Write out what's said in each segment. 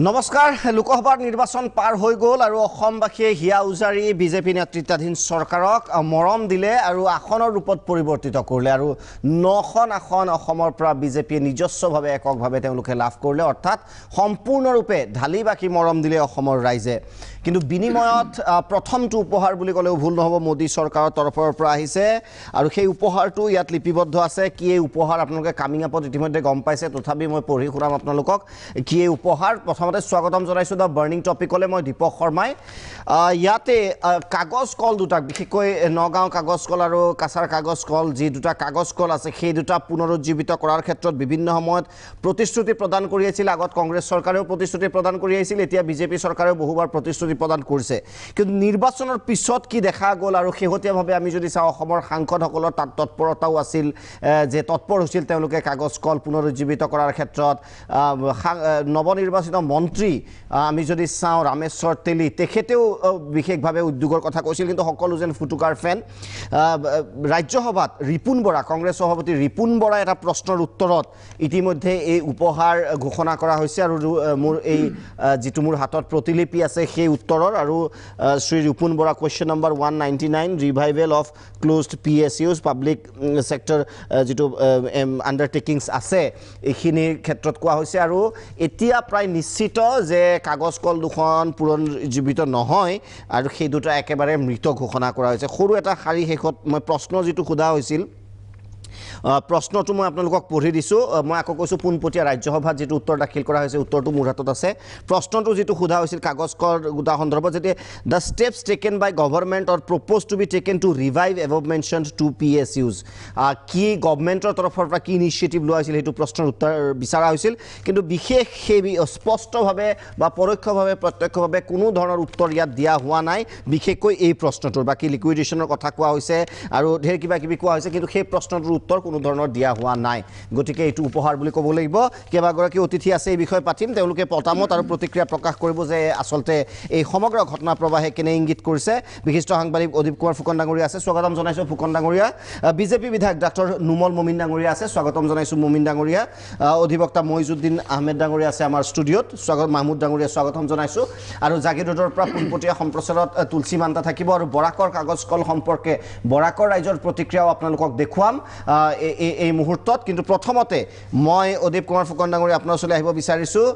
নমস্কাৰ লোকসভাৰ নিৰ্বাচন পাৰ হৈ গ'ল আৰু অসমবাসীয়ে হিয়া উজাৰি বিজেপি নেতৃত্বাধীন চৰকাৰক মৰম দিলে আৰু আসনৰ ৰূপত পৰিৱৰ্তিত কৰিলে আৰু 9খন আসন অসমৰ পৰা বিজেপিয়ে নিজস্বভাৱে এককভাৱে তেওঁলোকে লাভ কৰিলে অৰ্থাৎ সম্পূৰ্ণৰূপে ঢালিবাকি মৰম দিলে অসমৰ ৰাইজে কিন্তু বিনিময়ত প্ৰথমটো উপহাৰ বুলি ক'লেও ভুল নহ'ব মোদী চৰকাৰৰ তৰফৰ পৰা আহিছে আৰু সেই উপহাৰটো ইয়াত লিপিবদ্ধ আছে কি এই উপহাৰ আপোনালোকে কামিং আপত ইতিমধ্যে গম পাইছে তথাপি মই পঢ়ি শুনাম আপোনালোকক কি এই উপহাৰ প্ৰথমতে স্বাগতম জনাইছো দা বাৰ্নিং টপিকলে মই দীপক শৰ্মাই ইয়াতে কাগজ কল দুটা বিশেষকৈ নগাঁও কাগজ কল আৰু কাছাৰ কাগজ কল যি দুটা কাগজ কল আছে সেই দুটা পুনৰুজ্জীৱিত কৰাৰ ক্ষেত্ৰত বিভিন্ন সময়ত প্ৰতিশ্ৰুতি প্ৰদান কৰি আছিল আগত কংগ্ৰেছ চৰকাৰেও প্ৰতিশ্ৰুতি প্ৰদান কৰি আহিছিল এতিয়া বিজেপি চৰকাৰেও বহুবাৰ প্ৰতিশ্ৰুতি প্ৰদান কৰিছে কিন্তু নিৰ্বাচনৰ পিছত কি দেখা গ'ল আৰু শেহতীয়াভাৱে আমি যদি চাওঁ অসমৰ সাংসদসকলৰ তাত তৎপৰতাও আছিল যে তৎপৰ হৈছিল তেওঁলোকে কাগজ কল পুনৰুজ্জীৱিত কৰাৰ ক্ষেত্ৰত নৱনিৰ্বাচিত মন্ত্ৰী আমি যদি চাওঁ ৰামেশ্বৰ তেলী তেখেতেও বিশেষভাৱে উদ্যোগৰ কথা কৈছিল কিন্তু সকলো যেন ফুটুকাৰ ফেন ৰাজ্যসভাত ৰিপুন বৰা কংগ্ৰেছ সভাপতি ৰিপুন বৰা এটা প্ৰশ্নৰ উত্তৰত ইতিমধ্যে এই উপহাৰ ঘোষণা কৰা হৈছে আৰু মোৰ এই যিটো মোৰ হাতত প্ৰতিলিপি আছে সেই উত্তৰৰ আৰু Shri Ripun Bora question number 199 revival of closed PSUs public sector যিটো আণ্ডাৰটেকিংছ আছে এইখিনিৰ ক্ষেত্ৰত কোৱা হৈছে আৰু এতিয়া প্ৰায় নিশ্চিত যে কাগজ কল দুখন পুনৰুজ্জীৱিত নহয় আৰু সেই দুটা একেবাৰে মৃত ঘোষণা কৰা হৈছে সৰু এটা শাৰী শেষত মই প্ৰশ্ন যিটো সোধা হৈছিল প্ৰশ্নটো মই আপোনালোকক পঢ়ি দিছোঁ মই আকৌ কৈছোঁ পোনপটীয়া ৰাজ্যসভাত যিটো উত্তৰ দাখিল কৰা হৈছে উত্তৰটো মোৰ হাতত আছে প্ৰশ্নটো যিটো সোধা হৈছিল কাগজ কল দুটা সন্দৰ্ভত যেতিয়া the steps taken by government or propose to be taken to revive এভভ মেনশ্যনড টু PSUs কি গভৰ্ণমেণ্টৰ তৰফৰ পৰা কি ইনিচিয়েটিভ লোৱা হৈছিল সেইটো প্ৰশ্নৰ উত্তৰ বিচৰা হৈছিল কিন্তু বিশেষ সেই স্পষ্টভাৱে বা পৰোক্ষভাৱে প্ৰত্যক্ষভাৱে কোনো ধৰণৰ উত্তৰ ইয়াত দিয়া হোৱা নাই বিশেষকৈ এই প্ৰশ্নটোৰ বাকী লিকুইডেশ্যনৰ কথা কোৱা হৈছে আৰু ঢেৰ কিবা কিবি কোৱা হৈছে কিন্তু সেই প্ৰশ্নটোৰ উত্তৰ কোনো ধৰণৰ দিয়া হোৱা নাই গতিকে এইটো উপহাৰ বুলি ক'ব লাগিব কেইবাগৰাকী অতিথি আছে এই বিষয়ে পাতিম তেওঁলোকে মতামত আৰু প্ৰতিক্ৰিয়া প্ৰকাশ কৰিব যে আচলতে এই সমগ্ৰ ঘটনা প্ৰবাহে কেনে ইংগিত কৰিছে বিশিষ্ট সাংবাদিক অদীপ কুমাৰ ফুকন ডাঙৰীয়া আছে স্বাগতম জনাইছোঁ ফুকন ডাঙৰীয়া বিজেপি বিধায়ক ডক্টৰ নুমল মমিন ডাঙৰীয়া আছে স্বাগতম জনাইছোঁ মমিন ডাঙৰীয়া অধিবক্তা মইজুদ্দিন আহমেদ ডাঙৰীয়া আছে আমাৰ ষ্টুডিঅ'ত মাহমুদ ডাঙৰীয়া স্বাগতম জনাইছোঁ আৰু জাগিৰ ৰোডৰ পৰা পোনপটীয়া সম্প্ৰচাৰত তুলসী মান্তা থাকিব আৰু বৰাকৰ কাগজ কল সম্পৰ্কে বৰাকৰ ৰাইজৰ প্ৰতিক্ৰিয়াও আপোনালোকক দেখুৱাম এই মুহূৰ্তত কিন্তু প্ৰথমতে মই অদীপ কুমাৰ ফুকন ডাঙৰীয়া আপোনাৰ ওচৰলৈ আহিব বিচাৰিছোঁ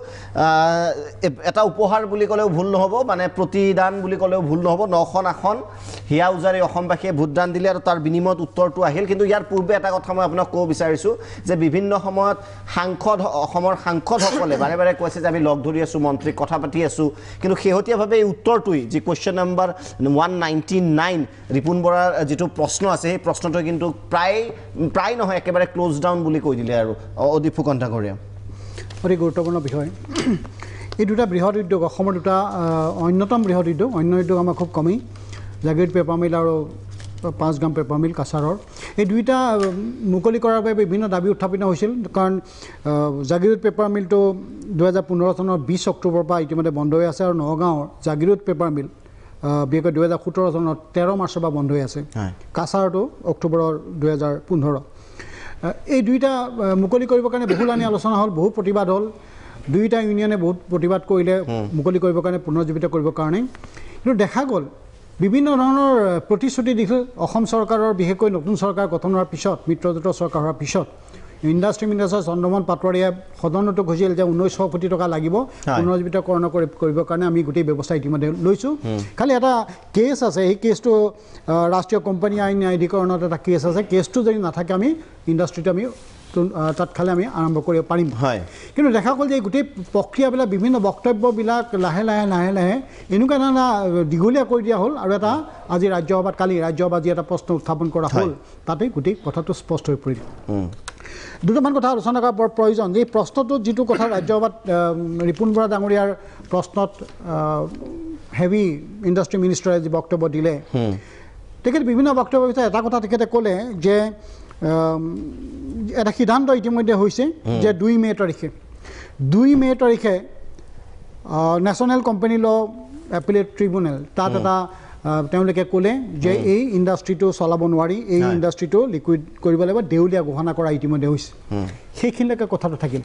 এটা উপহাৰ বুলি ক'লেও ভুল নহ'ব মানে প্ৰতিদান বুলি ক'লেও ভুল নহ'ব 9খন আসন হিয়া উজাৰি অসমবাসীয়ে ভোটদান দিলে আৰু তাৰ বিনিময়ত উত্তৰটো আহিল কিন্তু ইয়াৰ পূৰ্বে এটা কথা মই আপোনাক ক'ব বিচাৰিছোঁ যে বিভিন্ন সময়ত অসমৰ সাংসদসকলে বাৰে বাৰে কৈছে যে আমি লগ ধৰি আছোঁ মন্ত্ৰীক কথা পাতি আছোঁ কিন্তু শেহতীয়াভাৱে এই উত্তৰটোই যি কুৱেশ্চন নম্বৰ 199 ৰিপুন বৰাৰ যিটো প্ৰশ্ন আছে সেই প্ৰশ্নটো কিন্তু প্ৰায় নহয় একেবাৰে ক্লোজ ডাউন বুলি কৈ দিলে আৰু অদীপ ফুকন ডাঙৰীয়া অতি গুৰুত্বপূৰ্ণ বিষয় এই দুটা বৃহৎ উদ্যোগ অসমৰ দুটা অন্যতম বৃহৎ উদ্যোগ অন্য উদ্যোগ আমাৰ খুব কমেই জাগিৰোড পেপাৰ মিল আৰু 5 গ্ৰাম পেপাৰ মিল কাছাৰৰ এই দুইটা মুকলি কৰাৰ বাবে বিভিন্ন দাবী উত্থাপিত হৈছিল কাৰণ জাগিৰোড পেপাৰ মিলটো 2015 চনৰ 20 অক্টোবৰৰ পৰা ইতিমধ্যে বন্ধ হৈ আছে আৰু নগাঁৱৰ জাগিৰোড পেপাৰ মিল বিশেষকৈ 2017 চনত 13 মাৰ্চৰ পৰা বন্ধ হৈ আছে কাছাৰটো অক্টোবৰৰ 2015 এই দুইটা মুকলি কৰিবৰ কাৰণে বহুলানি আলোচনা হ'ল বহু প্ৰতিবাদ হ'ল দুইটা ইউনিয়নে বহুত প্ৰতিবাদ কৰিলে মুকলি কৰিবৰ কাৰণে পুনৰুজ্জীৱিত কৰিবৰ কাৰণে কিন্তু দেখা গ'ল বিভিন্ন ধৰণৰ প্ৰতিশ্ৰুতি দিছিল অসম চৰকাৰৰ বিশেষকৈ নতুন চৰকাৰ গঠন হোৱাৰ পিছত মিত্ৰজোঁটৰ চৰকাৰ হোৱাৰ পিছত ইণ্ডাষ্ট্ৰী মিনিষ্টাৰ চন্দ্ৰমোহন পাটোৱাৰীয়ে সদনতো কৈছিল যে 1900 কোটি টকা লাগিব পুনৰুজ্জীৱিতকৰণ কৰিবৰ কাৰণে আমি গোটেই ব্যৱস্থা ইতিমধ্যে লৈছোঁ খালি এটা কেছ আছে এই কেছটো ৰাষ্ট্ৰীয় কোম্পানী আইন ন্যায়াধিকৰণত এটা কেছ আছে কেছটো যদি নাথাকে আমি ইণ্ডাষ্ট্ৰীটো আমি তাৎক্ষণিক আমি আৰম্ভ কৰিব পাৰিম কিন্তু দেখা গ'ল যে গোটেই প্ৰক্ৰিয়াবিলাক বিভিন্ন বক্তব্যবিলাক লাহে লাহে এনেকুৱা ধৰণৰ দীঘলীয়া কৰি দিয়া হ'ল আৰু এটা আজি ৰাজ্যসভাত কালি ৰাজ্যসভাত যি এটা প্ৰশ্ন উত্থাপন কৰা হ'ল তাতে গোটেই কথাটো স্পষ্ট হৈ পৰিল দুটামান কথা আলোচনা কৰাৰ বৰ প্ৰয়োজন এই প্ৰশ্নটোত যিটো কথা ৰাজ্যসভাত ৰিপুন বৰা ডাঙৰীয়াৰ প্ৰশ্নত হেভি ইণ্ডাষ্ট্ৰী মিনিষ্টাৰে যি বক্তব্য দিলে তেখেতে বিভিন্ন বক্তব্যৰ ভিতৰত এটা কথা তেখেতে ক'লে যে এটা সিদ্ধান্ত ইতিমধ্যে হৈছে যে 2 মে তাৰিখে নেশ্যনেল কোম্পানী ল এপিলেট ট্ৰিব্যুনেল তাত এটা তেওঁলোকে ক'লে যে এই ইণ্ডাষ্ট্ৰীটো চলাব নোৱাৰি এই ইণ্ডাষ্ট্ৰীটো লিকুইড কৰিব লাগিব দেউলীয়া ঘোষণা কৰা ইতিমধ্যে হৈছে সেইখিনিলৈকে কথাটো থাকিল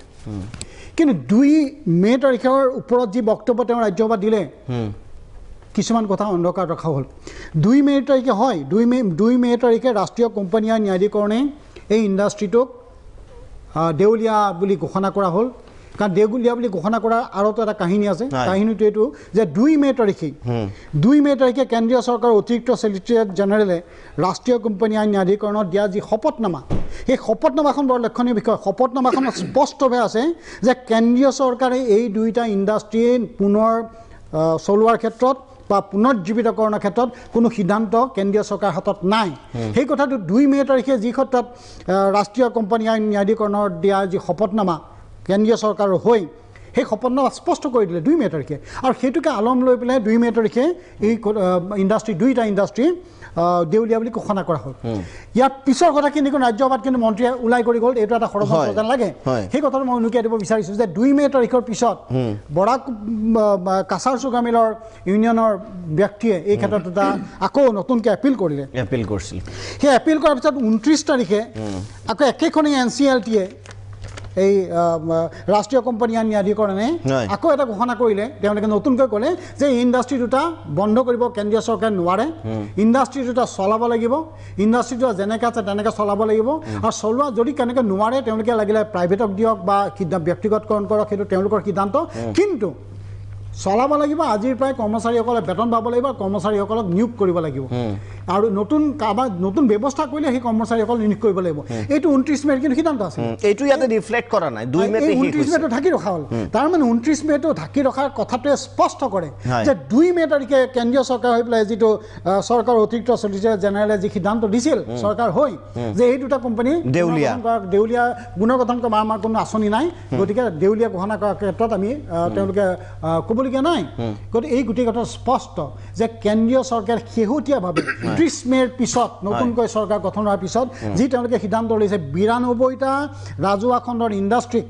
কিন্তু 2 মে তাৰিখৰ ওপৰত যি বক্তব্য তেওঁ ৰাজ্যসভাত দিলে কিছুমান কথা অন্ধকাৰ ৰখা হ'ল 2 মে তাৰিখে হয় 2 মে তাৰিখে ৰাষ্ট্ৰীয় কোম্পানী আইন ন্যায়াধিকৰণে এই ইণ্ডাষ্ট্ৰিটোক দেউলীয়া বুলি ঘোষণা কৰা হ'ল কাৰণ দেউলীয়া বুলি ঘোষণা কৰাৰ আৰতো এটা কাহিনী আছে কাহিনীটো এইটো যে 2 মে তাৰিখে কেন্দ্ৰীয় চৰকাৰৰ অতিৰিক্ত চলিচিটৰ জেনেৰেলে ৰাষ্ট্ৰীয় কোম্পানী আইন ন্যায়াধিকৰণত দিয়া যি শপতনামা এই শপতনামাখন বৰ লক্ষণীয় বিষয় শপতনামাখনত স্পষ্টভাৱে আছে যে কেন্দ্ৰীয় চৰকাৰে এই দুইটা ইণ্ডাষ্ট্ৰি পুনৰ চলোৱাৰ ক্ষেত্ৰত বা পুনৰুজ্জীৱিতকৰণৰ ক্ষেত্ৰত কোনো সিদ্ধান্ত কেন্দ্ৰীয় চৰকাৰৰ হাতত নাই সেই কথাটো 2 মে তাৰিখে যি ক্ষেত্ৰত ৰাষ্ট্ৰীয় কোম্পানী আইন ন্যায়াধিকৰণৰ দিয়া যি শপতনামা কেন্দ্ৰীয় চৰকাৰৰ হৈ সেই শপতনামা স্পষ্ট কৰি দিলে 2 মে তাৰিখে আৰু সেইটোকে আলম লৈ পেলাই 2 মে তাৰিখে এই দুইটা ইণ্ডাষ্ট্ৰি দেউলীয়া বুলি ঘোষণা কৰা হ'ল ইয়াৰ পিছৰ কথাখিনি ৰাজ্যসভাত কিন্তু মন্ত্ৰীয়ে ওলাই কৰি গ'ল এইটো এটা ষড়যন্ত্ৰ যেন লাগে সেই কথাটো মই উনুকিয়াই দিব বিচাৰিছোঁ যে 2 মে তাৰিখৰ পিছত বৰাক কাছাৰ চুগা মিলৰ ইউনিয়নৰ ব্যক্তিয়ে এই ক্ষেত্ৰত এটা আকৌ নতুনকৈ এপিল কৰিছিল সেই এপিল কৰাৰ পিছত 29 তাৰিখে আকৌ একেখনেই NCLT-য়ে এই ৰাষ্ট্ৰীয় কোম্পানী আইন ন্যায়াধিকৰণে আকৌ এটা ঘোষণা কৰিলে তেওঁলোকে নতুনকৈ ক'লে যে ইণ্ডাষ্ট্ৰি দুটা বন্ধ কৰিব কেন্দ্ৰীয় চৰকাৰে নোৱাৰে ইণ্ডাষ্ট্ৰি দুটা চলাব লাগিব ইণ্ডাষ্ট্ৰিটো যেনেকৈ আছে তেনেকৈ চলাব লাগিব আৰু চলোৱা যদি কেনেকৈ নোৱাৰে তেওঁলোকে লাগিলে প্ৰাইভেটক দিয়ক বা ব্যক্তিগতকৰণ কৰক সেইটো তেওঁলোকৰ সিদ্ধান্ত কিন্তু চলাব লাগিব আজিৰ প্ৰায় কৰ্মচাৰীসকলে বেতন পাব লাগিব কৰ্মচাৰীসকলক নিয়োগ কৰিব লাগিব আৰু নতুন ব্যৱস্থা কৰিলে সেই কৰ্মচাৰীসকল নিয়োগ কৰিব লাগিব এইটো 29 মেৰ কিন্তু সিদ্ধান্ত আছে এইটো ইয়াতে ৰিফ্লেক্ট কৰা নাই 2 মেতে 29 মেটো ঢাকি ৰখা হ'ল তাৰ মানে 29 মেটো ঢাকি ৰখাৰ কথাটোৱে স্পষ্ট কৰে যে 2 মে তাৰিখে কেন্দ্ৰীয় চৰকাৰ হৈ পেলাই যিটো চৰকাৰৰ অতিৰিক্ত চলিচিটৰ জেনেৰেলে যি সিদ্ধান্ত দিছিল চৰকাৰ হৈ যে এই দুটা কোম্পানী দেউলীয়া পুনৰ্গঠন কৰা আমাৰ কোনো আঁচনি নাই গতিকে দেউলীয়া ঘোষণা কৰাৰ ক্ষেত্ৰত আমি তেওঁলোকে ক'বলগীয়া নাই গতিকে এই গোটেই কথা স্পষ্ট যে কেন্দ্ৰীয় চৰকাৰে শেহতীয়াভাৱে 30 মেৰ পিছত নতুনকৈ চৰকাৰ গঠন হোৱাৰ পিছত যি তেওঁলোকে সিদ্ধান্ত লৈছে 92টা ৰাজহুৱা খণ্ডৰ ইণ্ডাষ্ট্ৰিক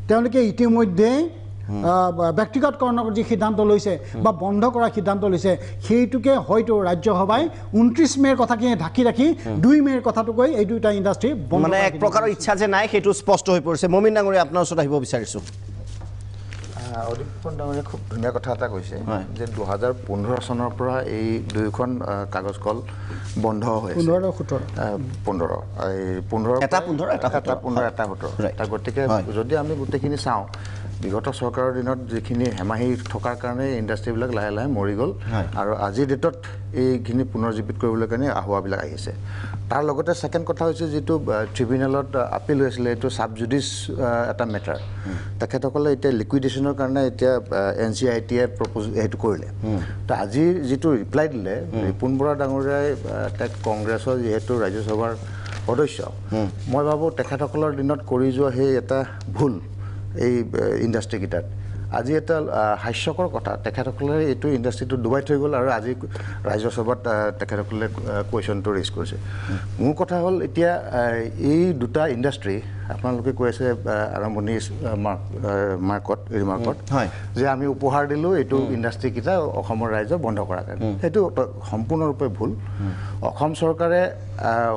তেওঁলোকে ইতিমধ্যে ব্যক্তিগতকৰণৰ যি সিদ্ধান্ত লৈছে বা বন্ধ কৰাৰ সিদ্ধান্ত লৈছে সেইটোকে হয়তো ৰাজ্যসভাই 29 মেৰ কথাখিনি ঢাকি ৰাখি 2 মেৰ কথাটো কৈ এই দুটা ইণ্ডাষ্ট্ৰি মানে এক প্ৰকাৰৰ ইচ্ছা যে নাই সেইটো স্পষ্ট হৈ পৰিছে মমিন ডাঙৰীয়া আপোনাৰ ওচৰত আহিব বিচাৰিছোঁ অধিকপন ডাঙৰীয়া খুব ধুনীয়া কথা এটা কৈছে যে 2015 চনৰ পৰা এই দুয়োখন কাগজ কল বন্ধ হৈছে 15 গতিকে যদি আমি গোটেইখিনি চাওঁ বিগত চৰকাৰৰ দিনত যিখিনি হেমাহি থকাৰ কাৰণে ইণ্ডাষ্ট্ৰিবিলাক লাহে লাহে মৰি গ'ল আৰু আজিৰ ডেটত এইখিনি পুনৰুজ্জীৱিত কৰিবলৈ কাৰণে আহ্বাবিলাক আহিছে তাৰ লগতে ছেকেণ্ড কথা হৈছে যিটো ট্ৰিবিউনেলত আপিল হৈছিলে এইটো ছাবজুডিচ এটা মেটাৰ তেখেতসকলে এতিয়া লিকুইডেশ্যনৰ কাৰণে এতিয়া NCIT-য়ে প্ৰপ'জ সেইটো কৰিলে তো আজি যিটো ৰিপ্লাই দিলে ৰিপুণ বৰা ডাঙৰীয়াই কংগ্ৰেছৰ যিহেতু ৰাজ্যসভাৰ সদস্য মই ভাবোঁ তেখেতসকলৰ দিনত কৰি যোৱা সেই এটা ভুল এই ইণ্ডাষ্ট্ৰিকেইটাত আজি এটা হাস্যকৰ কথা তেখেতসকলে এইটো ইণ্ডাষ্ট্ৰিটো ডুবাই থৈ গ'ল আৰু আজি ৰাজ্যসভাত তেখেতসকলে কুৱেশ্যনটো ৰেইজ কৰিছে মোৰ কথা হ'ল এতিয়া এই দুটা ইণ্ডাষ্ট্ৰি আপোনালোকে কৈ আছে আৰম্ভণি ৰিমাৰ্কত যে আমি উপহাৰ দিলোঁ এইটো ইণ্ডাষ্ট্ৰিকেইটা অসমৰ ৰাইজক বন্ধ কৰাৰ কাৰণে সেইটো সম্পূৰ্ণৰূপে ভুল অসম চৰকাৰে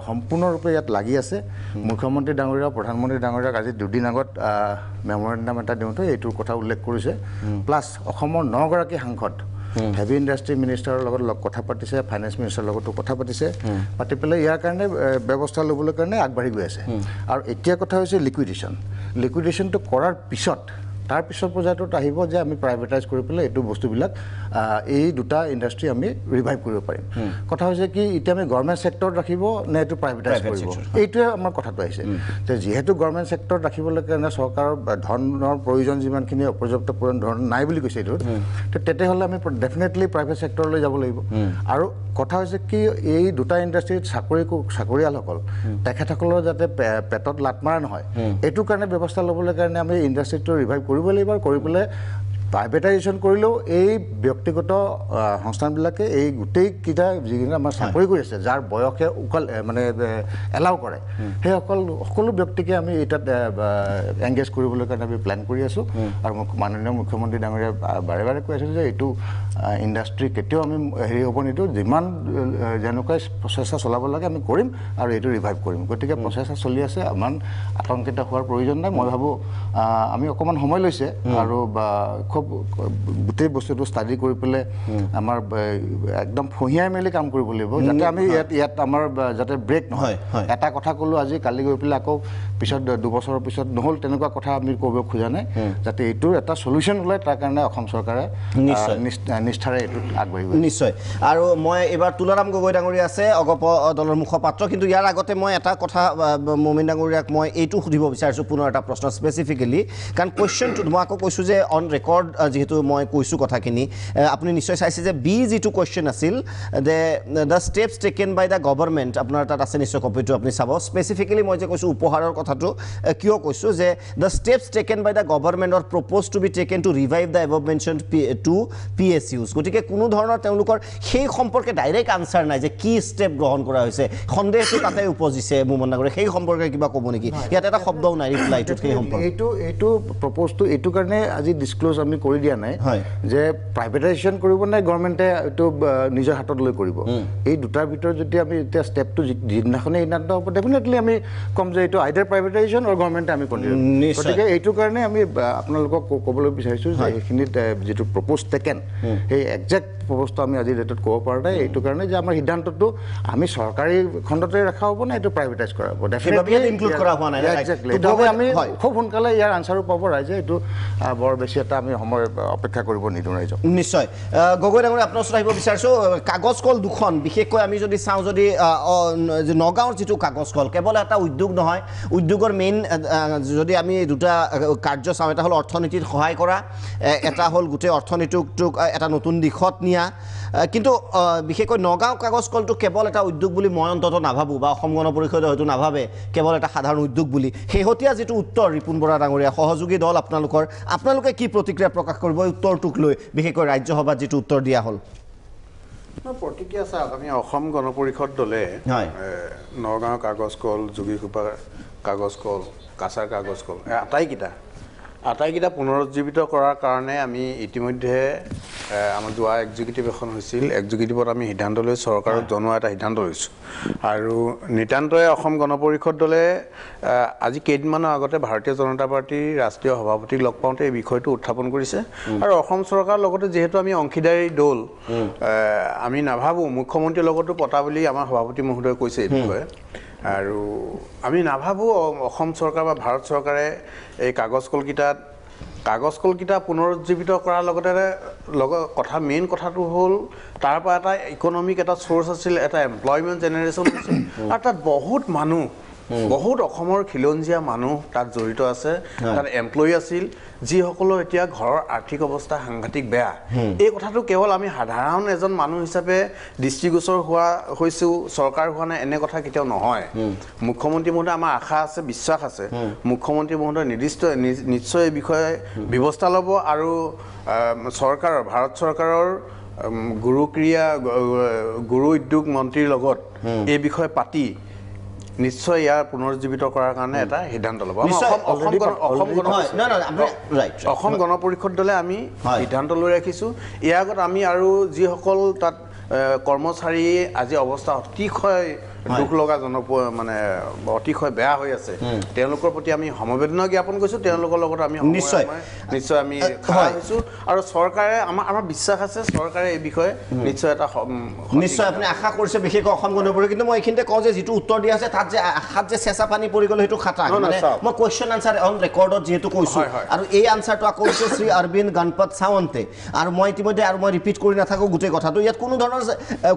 সম্পূৰ্ণৰূপে ইয়াত লাগি আছে মুখ্যমন্ত্ৰী ডাঙৰীয়া প্ৰধানমন্ত্ৰী ডাঙৰীয়াক আজি দুদিন আগত মেমৰেণ্ডাম এটা দিওঁতে এইটোৰ কথা উল্লেখ কৰিছে প্লাছ অসমৰ 9 গৰাকী সাংসদ হেভি ইণ্ডাষ্ট্ৰি মিনিষ্টাৰৰ লগত কথা পাতিছে ফাইনেন্স মিনিষ্টাৰৰ লগতো কথা পাতিছে পাতি পেলাই ইয়াৰ কাৰণে ব্যৱস্থা ল'বলৈ কাৰণে আগবাঢ়ি গৈ আছে আৰু এতিয়া কথা হৈছে লিকুইডেশ্যনটো কৰাৰ পিছত তাৰ পিছৰ পৰ্যায়টোত আহিব যে আমি প্ৰাইভেটাইজ কৰি পেলাই এইটো বস্তুবিলাক এই দুটা ইণ্ডাষ্ট্ৰি আমি ৰিভাইভ কৰিব পাৰিম কথা হৈছে কি এতিয়া আমি গভৰ্ণমেণ্ট ছেক্টৰত ৰাখিব নে এইটো প্ৰাইভেটাইজ কৰিব এইটোৱে আমাৰ কথাটো আহিছে যে যিহেতু গভৰ্ণমেণ্ট ছেক্টৰত ৰাখিবলৈ কাৰণে চৰকাৰৰ ধনৰ প্ৰয়োজন যিমানখিনি অপৰ্যাপ্ত ধন নাই বুলি কৈছে এইটোত তেতিয়াহ'লে আমি ডেফিনেটলি প্ৰাইভেট ছেক্টৰলৈ যাব লাগিব আৰু কথা হৈছে কি এই দুটা ইণ্ডাষ্ট্ৰিত চাকৰিয়ালসকল তেখেতসকলৰ যাতে পেটত লাট মাৰা নহয় এইটো কাৰণে ব্যৱস্থা ল'বলৈ কাৰণে আমি ইণ্ডাষ্ট্ৰিটো ৰিভাইভ কৰিব লাগিব আৰু কৰি পেলাই প্ৰাইভেটাইজেশ্যন কৰিলেও এই ব্যক্তিগত সংস্থানবিলাকে এই গোটেইকেইটা যিকেইটা আমাৰ চাকৰি কৰি আছে যাৰ বয়সে মানে এলাউ কৰে সেই সকলো ব্যক্তিকে আমি এটাত এংগেজ কৰিবলৈ কাৰণে আমি প্লেন কৰি আছোঁ আৰু মাননীয় মুখ্যমন্ত্ৰী ডাঙৰীয়া বাৰে বাৰে কৈ আছোঁ যে এইটো ইণ্ডাষ্ট্ৰি কেতিয়াও আমি হেৰি হ'ব নিদিওঁ যিমান যেনেকুৱা প্ৰচেষ্টা চলাব লাগে আমি কৰিম আৰু এইটো ৰিভাইভ কৰিম গতিকে প্ৰচেষ্টা চলি আছে ইমান আতংকিত হোৱাৰ প্ৰয়োজন নাই মই ভাবোঁ আমি অকণমান সময় লৈছে আৰু খুব গোটেই বস্তুটো ষ্টাডি কৰি পেলাই আমাৰ একদম ফহিয়াই মেলি কাম কৰিব লাগিব যাতে আমি ইয়াত আমাৰ যাতে ব্ৰেক নহয় এটা কথা ক'লোঁ আজি কালি গৈ পেলাই আকৌ পিছত 2 বছৰৰ পিছত নহ'ল তেনেকুৱা কথা আমি ক'ব খোজা নাই যাতে এইটোৰ এটা সলিউশ্যন ওলায় তাৰ কাৰণে অসম চৰকাৰে নিষ্ঠাৰে এইটোত আগবাঢ়িব নিশ্চয় আৰু মই এইবাৰ তুলাৰাম গগৈ ডাঙৰীয়া আছে অগপ দলৰ মুখপাত্ৰ কিন্তু ইয়াৰ আগতে মই এটা কথা মমিন ডাঙৰীয়াক মই এইটো সুধিব বিচাৰিছোঁ পুনৰ এটা প্ৰশ্ন স্পেচিফিকেলি কাৰণ কুৱেশ্যনটো মই আকৌ কৈছোঁ যে অন ৰেকৰ্ড যিহেতু মই কৈছোঁ কথাখিনি আপুনি নিশ্চয় চাইছে যে বি যিটো কুৱেশ্যন আছিল the steps taken by the government আপোনাৰ তাত আছে নিশ্চয় কপিটো আপুনি চাব স্পেচিফিকেলি মই যে কৈছোঁ উপহাৰৰ কথাটো কিয় কৈছোঁ যে the steps taken by the government or propose to be taken to revive the above mentioned to PSUs গতিকে কোনো ধৰণৰ তেওঁলোকৰ সেই সম্পৰ্কে ডাইৰেক্ট আনচাৰ নাই যে কি ষ্টেপ গ্ৰহণ কৰা হৈছে সন্দেহটো তাতে উপজিছে মোমন ডাঙৰীয়া সেই সম্পৰ্কে কিবা ক'ব নেকি ইয়াত এটা শব্দও নাই ৰিপ্লাইটোত সেই সম্পৰ্কে এইটো প্ৰপ'জটো এইটো কাৰণে আজি ডিছক্ল'জ আমি কৰি দিয়া নাই যে প্ৰাইভেটাইজেশ্যন কৰিব নাই গভৰ্ণমেণ্টে এইটো নিজৰ হাতত লৈ কৰিব এই দুটাৰ ভিতৰত যদি আমি এতিয়া ষ্টেপটো যিদিনাখনেই সিদ্ধান্ত হ'ব ডেফিনেটলি আমি ক'ম যে এইটো আইডাৰ প্ৰাইভেটাইজেশ্যন আৰু গভৰ্ণমেণ্টে আমি কণ্টিনিউ গতিকে এইটো কাৰণে আমি আপোনালোকক ক'বলৈ বিচাৰিছোঁ যে এইখিনিত যিটো প্ৰপ'জ টেকেন সেই একজেক্ট প্ৰপ'জটো আমি আজি ডেটত ক'ব পৰা নাই এইটো কাৰণে যে আমাৰ সিদ্ধান্তটো আমি চৰকাৰী খণ্ডতে ৰখা হ'ব না এইটো প্ৰাইভেটাইজ কৰা হ'ব ডেফিনেটলি আমি খুব সোনকালে ইয়াৰ আনচাৰো পাব ৰাইজে এইটো বৰ বেছি এটা আমি সময় অপেক্ষা কৰিব নিদিওঁ ৰাইজক নিশ্চয় গগৈ ডাঙৰীয়া আপোনাৰ ওচৰত আহিব বিচাৰিছোঁ কাগজ কল দুখন বিশেষকৈ আমি যদি চাওঁ যদি নগাঁৱৰ যিটো কাগজ কল কেৱল এটা উদ্যোগ নহয় উদ্যোগৰ মেইন যদি আমি দুটা কাৰ্য চাওঁ এটা হ'ল অৰ্থনীতিত সহায় কৰা এটা হ'ল গোটেই অৰ্থনীতিটোক এটা নতুন দিশত নিয়া কিন্তু বিশেষকৈ নগাঁও কাগজ কলটো কেৱল এটা উদ্যোগ বুলি মই অন্ততঃ নাভাবোঁ বা অসম গণ পৰিষদে হয়তো নাভাবে কেৱল এটা সাধাৰণ উদ্যোগ বুলি শেহতীয়া যিটো উত্তৰ ৰিপুণ বৰা ডাঙৰীয়া সহযোগী দল আপোনালোকে কি প্ৰতিক্ৰিয়া প্ৰকাশ কৰিব উত্তৰটোক লৈ বিশেষকৈ ৰাজ্যসভাত যিটো উত্তৰ দিয়া হ'ল প্ৰতিক্ৰিয়া চাওক আমি অসম গণ পৰিষদ দলে নগাঁও কাগজ কল যোগীঘোপা কাগজ কল কাছাৰ কাগজ কল আটাইকেইটা পুনৰুজ্জীৱিত কৰাৰ কাৰণে আমি ইতিমধ্যে আমাৰ যোৱা এক্সিকিউটিভ এখন হৈছিল এক্সিকিউটিভত আমি সিদ্ধান্ত লৈ চৰকাৰক জনোৱা এটা সিদ্ধান্ত লৈছোঁ আৰু নিতান্তই অসম গণ পৰিষদ দলে আজি কেইদিনমানৰ আগতে ভাৰতীয় জনতা পাৰ্টীৰ ৰাষ্ট্ৰীয় সভাপতিক লগ পাওঁতে এই বিষয়টো উত্থাপন কৰিছে আৰু অসম চৰকাৰৰ লগতে যিহেতু আমি অংশীদাৰী দল আমি নাভাবোঁ মুখ্যমন্ত্ৰীৰ লগতো পতা বুলি আমাৰ সভাপতি মহোদয়ে কৈছে এই বিষয়ে আৰু আমি নাভাবোঁ অসম চৰকাৰ বা ভাৰত চৰকাৰে এই কাগজ কলকেইটা পুনৰুজ্জীৱিত কৰাৰ লগতে কথা মেইন কথাটো হ'ল তাৰ পৰা এটা ইকনমিক এটা চ'ৰ্চ আছিল এটা এমপ্লয়মেণ্ট জেনেৰেশ্যন আছিল আৰু তাত বহুত অসমৰ খিলঞ্জীয়া মানুহ তাত জড়িত আছে তাত এমপ্লয়ী আছিল যিসকলৰ এতিয়া ঘৰৰ আৰ্থিক অৱস্থা সাংঘাতিক বেয়া এই কথাটো কেৱল আমি সাধাৰণ এজন মানুহ হিচাপে দৃষ্টিগোচৰ হৈছোঁ চৰকাৰ হোৱা নাই এনে কথা কেতিয়াও নহয় মুখ্যমন্ত্ৰী মহোদয় আমাৰ আশা আছে বিশ্বাস আছে মুখ্যমন্ত্ৰী মহোদয় নিশ্চয় এই বিষয়ে ব্যৱস্থা ল'ব আৰু ভাৰত চৰকাৰৰ গুৰু উদ্যোগ মন্ত্ৰীৰ লগত এই বিষয়ে পাতি নিশ্চয় ইয়াৰ পুনৰুজ্জীৱিত কৰাৰ কাৰণে এটা সিদ্ধান্ত ল'ব অসম গণ পৰিষদ দলে আমি সিদ্ধান্ত লৈ ৰাখিছোঁ ইয়াৰ আগত আমি আৰু যিসকল তাত কৰ্মচাৰী আজি অৱস্থা অতিশয় দুখ লগা মানে অতিশয় বেয়া হৈ আছে তেওঁলোকৰ প্ৰতি আমি সমবেদনা জ্ঞাপন কৰিছোঁ তেওঁলোকৰ লগত আমি নিশ্চয় আমি খাৰা হৈছোঁ আৰু চৰকাৰে আমাৰ বিশ্বাস আছে চৰকাৰে এই বিষয়ে নিশ্চয় এটা নিশ্চয় আপুনি আশা কৰিছে বিশেষকৈ অসম গণ পৰিষদ কিন্তু মই এইখিনিতে কওঁ যে যিটো উত্তৰ দিয়া আছে তাত যে আশাত যে চেঁচা পানী পৰি গ'ল সেইটো খাটাং মানে মই কুৱেশ্যন আনচাৰ অন ৰেকৰ্ডত যিহেতু কৈছোঁ আৰু এই আনচাৰটো আকৌ হৈছে শ্ৰী অৰবিন্দ গণপত সাৱন্তে আৰু মই ইতিমধ্যে আৰু মই ৰিপিট কৰি নাথাকোঁ গোটেই কথাটো ইয়াত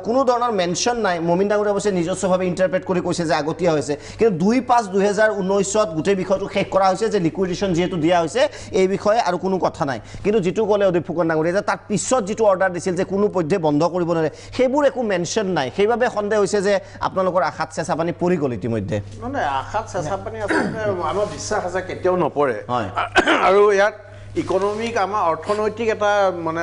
কোনো ধৰণৰ মেনশ্যন নাই মমিন ডাঙৰীয়া অৱশ্যে নিজস্বভাৱে ইণ্টাৰপ্ৰেট কৰি কৈছে যে আগতীয়া হৈছে কিন্তু 2/5/2019 গোটেই বিষয়টো শেষ কৰা হৈছে যে লিকুইডেশ্যন যিহেতু দিয়া হৈছে এই বিষয়ে আৰু কোনো কথা নাই কিন্তু যিটো ক'লে অদীপ ফুকন ডাঙৰীয়া যে তাৰ পিছত যিটো অৰ্ডাৰ দিছিল যে কোনো পধ্যে বন্ধ কৰিব নোৱাৰে সেইবোৰ একো মেনশ্যন নাই সেইবাবে সন্দেহ হৈছে যে আপোনালোকৰ আশাত চেঁচা পানী পৰি গ'ল ইতিমধ্যে নহয় আশাত চেঁচা পানী আচলতে আমাৰ বিশ্বাস আছে কেতিয়াও নপৰে আৰু ইকনমিক আমাৰ অৰ্থনৈতিক এটা মানে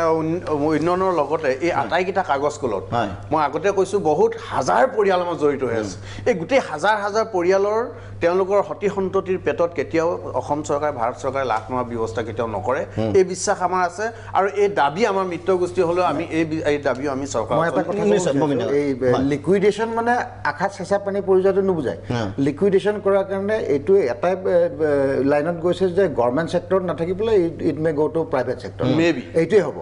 উন্নয়নৰ লগতে এই আটাইকেইটা কাগজ কলত মই আগতে কৈছোঁ বহুত হাজাৰ পৰিয়াল আমাৰ জড়িত হৈ আছে এই গোটেই হাজাৰ হাজাৰ পৰিয়ালৰ তেওঁলোকৰ সতি সন্ততিৰ পেটত কেতিয়াও অসম চৰকাৰে ভাৰত চৰকাৰে লাভ নোহোৱা ব্যৱস্থা কেতিয়াও নকৰে এই বিশ্বাস আমাৰ আছে আৰু এই দাবী আমাৰ মিত্ৰ গোষ্ঠী হ'লেও আমি এই দাবীও আমি চৰকাৰক এই লিকুইডেশ্যন মানে আশাত চেঁচা পানী পৰি যোৱাটো নুবুজায় লিকুইডেশ্যন কৰাৰ কাৰণে এইটো এটাই লাইনত গৈছে যে গভৰ্ণমেণ্ট ছেক্টৰত নাথাকি পেলাই ইট মে গ' টু প্ৰাইভেট ছেক্টৰ এইটোৱে হ'ব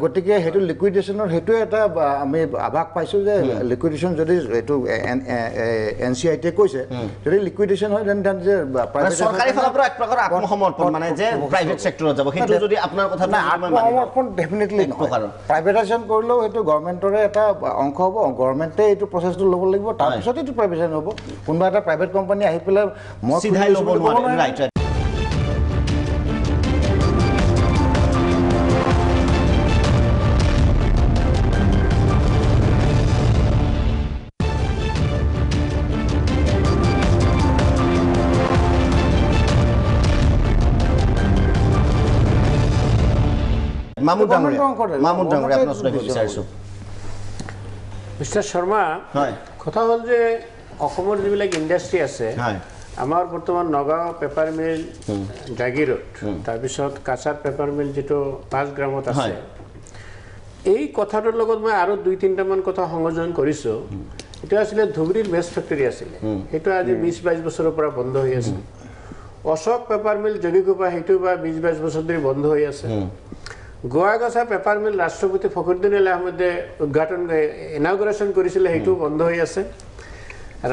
গতিকে সেইটো লিকুইডেশ্যনৰ সেইটোৱে এটা আমি আভাস পাইছোঁ যে লিকুইডেশ্যন যদি এইটো NCIT কৈছে যদি লিকুইডেশ্যন হয় দেন যে চৰকাৰী ফালৰ পৰা এক প্ৰকাৰ আত্মসমৰ্পণ মানে যে প্ৰাইভেট ছেক্টৰত যাব সেইটো যদি আপোনাৰ কথা আত্মসমৰ্পণ ডেফিনেটলি প্ৰাইভেটাইজেশ্যন কৰিলেও সেইটো গভৰ্ণমেণ্টৰে এটা অংশ হ'ব গভৰ্ণমেণ্টে এইটো প্ৰচেছটো ল'ব লাগিব তাৰপিছত এইটো প্ৰাইভেটাইজেশ্যন হ'ব কোনোবা এটা প্ৰাইভেট কোম্পানী আহি পেলাই মই চিধাই ল'ব নোৱাৰে ৰাইট মামুদ ডাঙৰীয়া আপোনাৰ ওচৰত বিচাৰিছোঁ মিষ্টাৰ শৰ্মা কথা হ'ল যে অসমৰ যিবিলাক ইণ্ডাষ্ট্ৰী আছে আমাৰ বৰ্তমান নগাঁও পেপাৰ মিল জাগিৰোড তাৰপিছত কাছাৰ পেপাৰ মিল যিটো 5 গ্ৰামত আছে এই কথাটোৰ লগত মই আৰু 2-3টামান কথা সংযোজন কৰিছোঁ এইটো আছিলে ধুবুৰীৰ মেছ ফেক্টৰী আছিলে সেইটো আজি 20-22 বছৰৰ পৰা বন্ধ হৈ আছে অশোক পেপাৰ মিল যোগীঘোপা সেইটো বা 20-22 বছৰ ধৰি বন্ধ হৈ আছে গোৱাগাছা পেপাৰ মিল ৰাষ্ট্ৰপতি ফখৰুদ্দিন আলী আহমেদে উদ্ঘাটন ইনাগুৰেশ্যন কৰিছিলে সেইটো বন্ধ হৈ আছে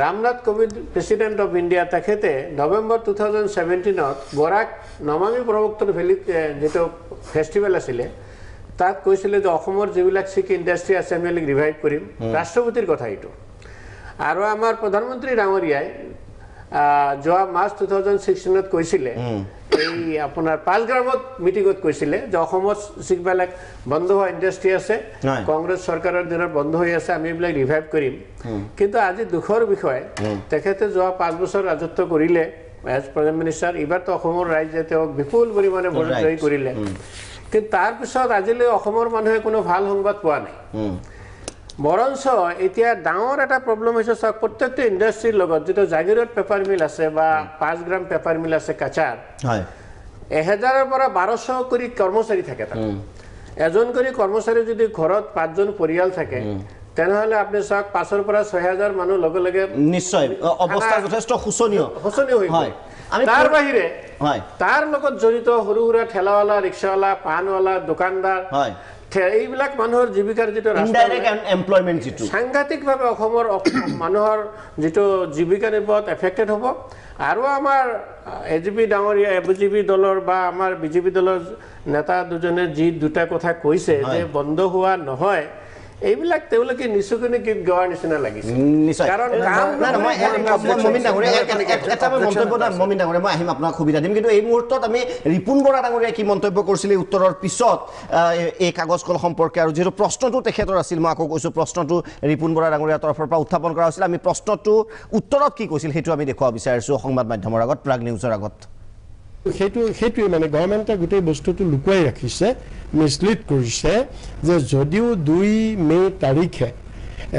Ramnath Kovind president of India তেখেতে নৱেম্বৰ 2017ত বৰাক নমামী ব্ৰহ্মপুত্ৰ ভেলীত যিটো ফেষ্টিভেল আছিলে তাত কৈছিলে যে অসমৰ যিবিলাক শিক ইণ্ডাষ্ট্ৰী আছে আমি ৰিভাইভ কৰিম ৰাষ্ট্ৰপতিৰ কথা এইটো আৰু আমাৰ প্ৰধানমন্ত্ৰী ডাঙৰীয়াই যোৱা মাৰ্চ 2016ত কৈছিলে এই আপোনাৰ 5 গ্ৰামত মিটিঙত কৈছিলে যে অসমত যিবিলাক বন্ধ হোৱা ইণ্ডাষ্ট্ৰী আছে কংগ্ৰেছ চৰকাৰৰ দিনত বন্ধ হৈ আছে আমি এইবিলাক ৰিভাইভ কৰিম কিন্তু আজি দুখৰ বিষয় তেখেতে যোৱা 5 বছৰ ৰাজত্ব কৰিলে এজ প্ৰাইম মিনিষ্টাৰ এইবাৰতো অসমৰ ৰাইজে তেওঁক বিপুল পৰিমাণে ভোট জয়ী কৰিলে কিন্তু তাৰপিছত আজিলৈ অসমৰ মানুহে কোনো ভাল সংবাদ পোৱা নাই বৰঞ্চ এতিয়া ডাঙৰ এটা প্ৰব্লেম হৈছে চাওক প্ৰত্যেকটো ইণ্ডাষ্ট্ৰীৰ লগত যেটো জাগিৰোড পেপাৰ মিল আছে বা 5 গ্ৰাম পেপাৰ মিল আছে কাছাৰ 1000ৰ পৰা 1200 কৰি কৰ্মচাৰী থাকে তাত এজন কৰি কৰ্মচাৰী যদি ঘৰত 5জন পৰিয়াল থাকে তেনেহলে আপনি চাওক 5ৰ পৰা 6000 মানুহ লগে লগে নিশ্চয় অৱস্থা যথেষ্ট শোচনীয় হৈ হয় তাৰ বাহিৰে তাৰ লগত জড়িত সৰু সুৰা ঠেলাৱালা ৰিক্সাৱালা পানৱালা দোকানদাৰ এইবিলাক মানুহৰ জীৱিকাৰ যেটো ইনডাইৰেক্ট এমপ্লয়মেন্ট যেটো সাংঘাতিকভাৱে অসমৰ মানুহৰ যেটো জীৱিকা নিৰ্বাহত এফেক্টেড হ'ব আৰু আমাৰ এজিপি ডাঙৰীয়া এবিজিপি দলৰ বা আমাৰ বিজেপি দলৰ নেতা দুজনে যি দুটা কথা কৈছে যে বন্ধ হোৱা নহয় এইবিলাক তেওঁলোকে নিচুকনি গীত গোৱাৰ নিচিনা লাগিছে কাৰণ মমিন ডাঙৰীয়া মই আহিম আপোনাক সুবিধা দিম কিন্তু এই মুহূৰ্তত আমি ৰিপুন বৰা ডাঙৰীয়া কি মন্তব্য কৰিছিলে উত্তৰৰ পিছত এই কাগজ কল সম্পৰ্কে আৰু যিহেতু প্ৰশ্নটো তেখেতৰ আছিল মই আকৌ কৈছোঁ প্ৰশ্নটো ৰিপুন বৰা ডাঙৰীয়াৰ তৰফৰ পৰা উত্থাপন কৰা হৈছিল আমি প্ৰশ্নটো উত্তৰত কি কৈছিল সেইটো আমি দেখুৱাব বিচাৰিছোঁ সংবাদ মাধ্যমৰ আগত প্ৰাগ নিউজৰ আগত সেইটোৱে মানে গভৰ্ণমেণ্টে গোটেই বস্তুটো লুকুৱাই ৰাখিছে মিছলিড কৰিছে যে যদিও 2 মে তাৰিখে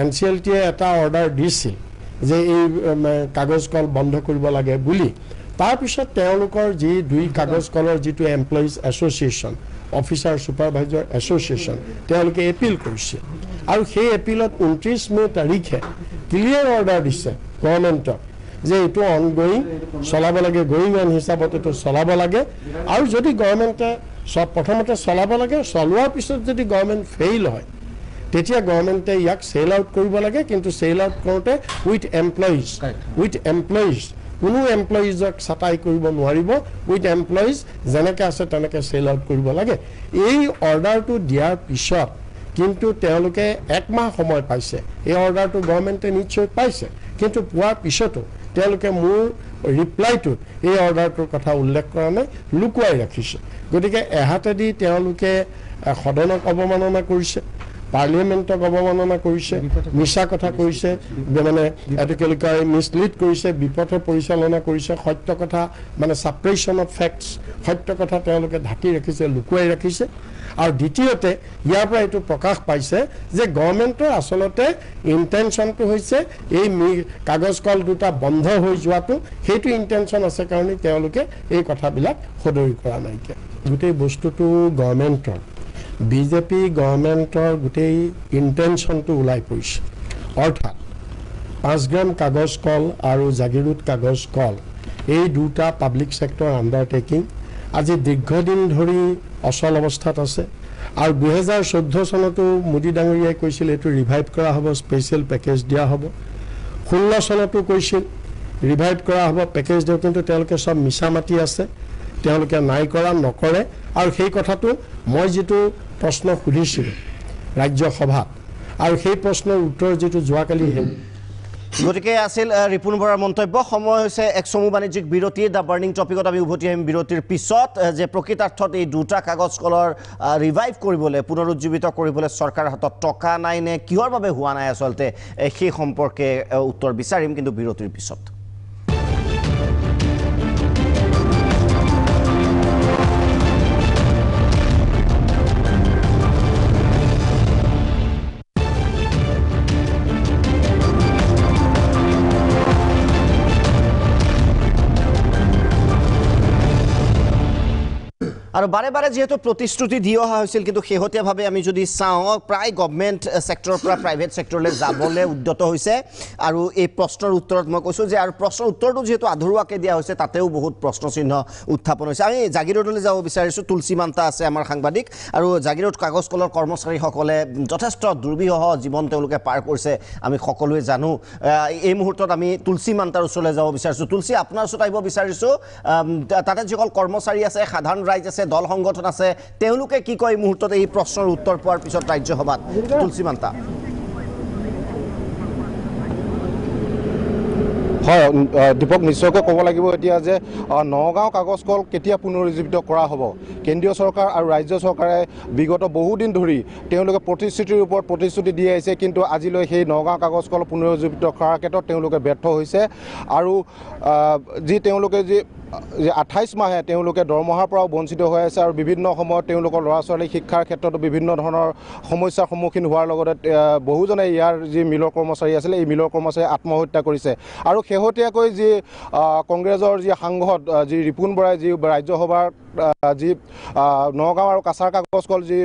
NCLT-য়ে এটা অৰ্ডাৰ দিছিল যে এই কাগজ কল বন্ধ কৰিব লাগে বুলি তাৰপিছত তেওঁলোকৰ যি 2 কাগজ কলৰ যিটো employees association officer supervisor association তেওঁলোকে এপিল কৰিছে আৰু সেই এপিলত 29 মে তাৰিখে ক্লিয়াৰ অৰ্ডাৰ দিছে গভৰ্ণমেণ্টক যে এইটো অনগোয়িং চলাব লাগে গোয়িং অন হিচাপত এইটো চলাব লাগে আৰু যদি গভৰ্ণমেণ্টে প্ৰথমতে চলাব লাগে চলোৱাৰ পিছত যদি গভৰ্ণমেণ্ট ফেইল হয় তেতিয়া গভৰ্ণমেণ্টে ইয়াক চেল আউট কৰিব লাগে কিন্তু চেল আউট কৰোঁতে উইথ এমপ্লয়িজ কোনো এমপ্লয়িজক ছাটাই কৰিব নোৱাৰিব উইথ এমপ্লয়িজ যেনেকৈ আছে তেনেকৈ চেল আউট কৰিব লাগে এই অৰ্ডাৰটো দিয়াৰ পিছত কিন্তু তেওঁলোকে 1 মাহ সময় পাইছে এই অৰ্ডাৰটো গভৰ্ণমেণ্টে নিশ্চয় পাইছে কিন্তু পোৱাৰ পিছতো তেওঁলোকে মোৰ ৰিপ্লাইটোত এই অৰ্ডাৰটোৰ কথা উল্লেখ কৰা নাই লুকুৱাই ৰাখিছে গতিকে এহাতেদি তেওঁলোকে সদনক অৱমাননা কৰিছে পাৰ্লিয়ামেণ্টক অৱমাননা কৰিছে, মিছা কথা কৈছে, মানে এইটো কি বুলি কয় মিছলিড কৰিছে, বিপথে পৰিচালনা কৰিছে, সত্য কথা মানে ছাপ্ৰেশ্যন অফ ফেক্টছ, সত্য কথা তেওঁলোকে ঢাকি ৰাখিছে, লুকুৱাই ৰাখিছে। আৰু দ্বিতীয়তে ইয়াৰ পৰা এইটো প্ৰকাশ পাইছে যে গভৰ্ণমেণ্টৰ আচলতে ইণ্টেনশ্যনটো হৈছে এই কাগজ কল দুটা বন্ধ হৈ যোৱাটো, সেইটো ইণ্টেনশ্যন আছে কাৰণে তেওঁলোকে এই কথাবিলাক সদৰি কৰা নাইকিয়া। গোটেই বস্তুটো গভৰ্ণমেণ্টৰ বিজেপি গভৰ্ণমেণ্টৰ গোটেই ইণ্টেনশ্যনটো ওলাই পৰিছে। অৰ্থাৎ 5 গ্ৰাম কাগজ কল আৰু জাগিৰোড কাগজ কল এই দুটা পাব্লিক ছেক্টৰ আণ্ডাৰটেকিং আজি দীৰ্ঘদিন ধৰি অচল অৱস্থাত আছে। আৰু 2014 চনতো মোদী ডাঙৰীয়াই কৈছিল এইটো ৰিভাইভ কৰা হ'ব, স্পেচিয়েল পেকেজ দিয়া হ'ব। 16 চনতো কৈছিল ৰিভাইভ কৰা হ'ব, পেকেজ দিওঁ, কিন্তু তেওঁলোকে চব মিছা মাতি আছে, তেওঁলোকে নাই কৰা, নকৰে। আৰু সেই কথাটো মই যিটো প্ৰশ্ন সুধিছিলোঁ ৰাজ্যসভাত, আৰু সেই প্ৰশ্নৰ উত্তৰ যিটো যোৱাকালি গতিকে আছিল ৰিপুণ বৰাৰ মন্তব্য। সময় হৈছে এক চমু বাণিজ্যিক বিৰতি। দ্য বাৰ্ণিং টপিকত আমি উভতি আহিম বিৰতিৰ পিছত, যে প্ৰকৃতাৰ্থত এই দুটা কাগজ কলৰ ৰিভাইভ কৰিবলৈ, পুনৰুজ্জীৱিত কৰিবলৈ চৰকাৰৰ হাতত টকা নাই নে কিহৰ বাবে হোৱা নাই আচলতে, সেই সম্পৰ্কে উত্তৰ বিচাৰিম কিন্তু বিৰতিৰ পিছত। আৰু বাৰে বাৰে যেহেতু প্ৰতিশ্ৰুতি দি অহা হৈছিল, কিন্তু শেহতীয়াভাৱে আমি যদি চাওঁ প্ৰায় গভৰ্ণমেণ্ট ছেক্টৰৰ পৰা প্ৰাইভেট ছেক্টৰলৈ যাবলৈ উদ্যত হৈছে। আৰু এই প্ৰশ্নৰ উত্তৰত মই কৈছোঁ যে আৰু প্ৰশ্নৰ উত্তৰটো যিহেতু আধৰুৱাকৈ দিয়া হৈছে, তাতেও বহুত প্ৰশ্নচিহ্ন উত্থাপন হৈছে। আমি জাগিৰোডলৈ যাব বিচাৰিছোঁ, তুলসী মান্তা আছে আমাৰ সাংবাদিক। আৰু জাগিৰোড কাগজ কলৰ কৰ্মচাৰীসকলে যথেষ্ট দুৰ্বিষহ জীৱন তেওঁলোকে পাৰ কৰিছে, আমি সকলোৱে জানো। এই মুহূৰ্তত আমি তুলসী মান্তাৰ ওচৰলৈ যাব বিচাৰিছোঁ। তুলসী, আপোনাৰ ওচৰত আহিব বিচাৰিছোঁ। তাতে যিসকল কৰ্মচাৰী আছে, সাধাৰণ ৰাইজ আছে, দল সংগঠন আছে, তেওঁলোকে কি কয় এই মুহূৰ্তত এই প্ৰশ্নৰ উত্তৰ পোৱাৰ পিছত ৰাজ্যসভাত? তুলসী মান্তা। হয় দীপক, নিশ্চয়কৈ ক'ব লাগিব এতিয়া যে নগাঁও কাগজ কল কেতিয়া পুনৰুজ্জীৱিত কৰা হ'ব। কেন্দ্ৰীয় চৰকাৰ আৰু ৰাজ্য চৰকাৰে বিগত বহুদিন ধৰি তেওঁলোকে প্ৰতিশ্ৰুতিৰ ওপৰত প্ৰতিশ্ৰুতি দি আহিছে, কিন্তু আজিলৈ সেই নগাঁও কাগজ কল পুনৰুজ্জীৱিত কৰাৰ ক্ষেত্ৰত তেওঁলোকে ব্যৰ্থ হৈছে। আৰু তেওঁলোকে 28 মাহে তেওঁলোকে দৰমহাৰ পৰাও বঞ্চিত হৈ আছে, আৰু বিভিন্ন সময়ত তেওঁলোকৰ ল'ৰা ছোৱালী শিক্ষাৰ ক্ষেত্ৰতো বিভিন্ন ধৰণৰ সমস্যাৰ সন্মুখীন হোৱাৰ লগতে বহুজনে ইয়াৰ যি মিলৰ কৰ্মচাৰী আছিলে, এই মিলৰ কৰ্মচাৰীয়ে আত্মহত্যা কৰিছে। আৰু শেহতীয়াকৈ যি কংগ্ৰেছৰ যি সাংসদ যি ৰিপুণ বৰাই যি ৰাজ্যসভাৰ যি নগাঁও আৰু কাছাৰ কাগজ কল যি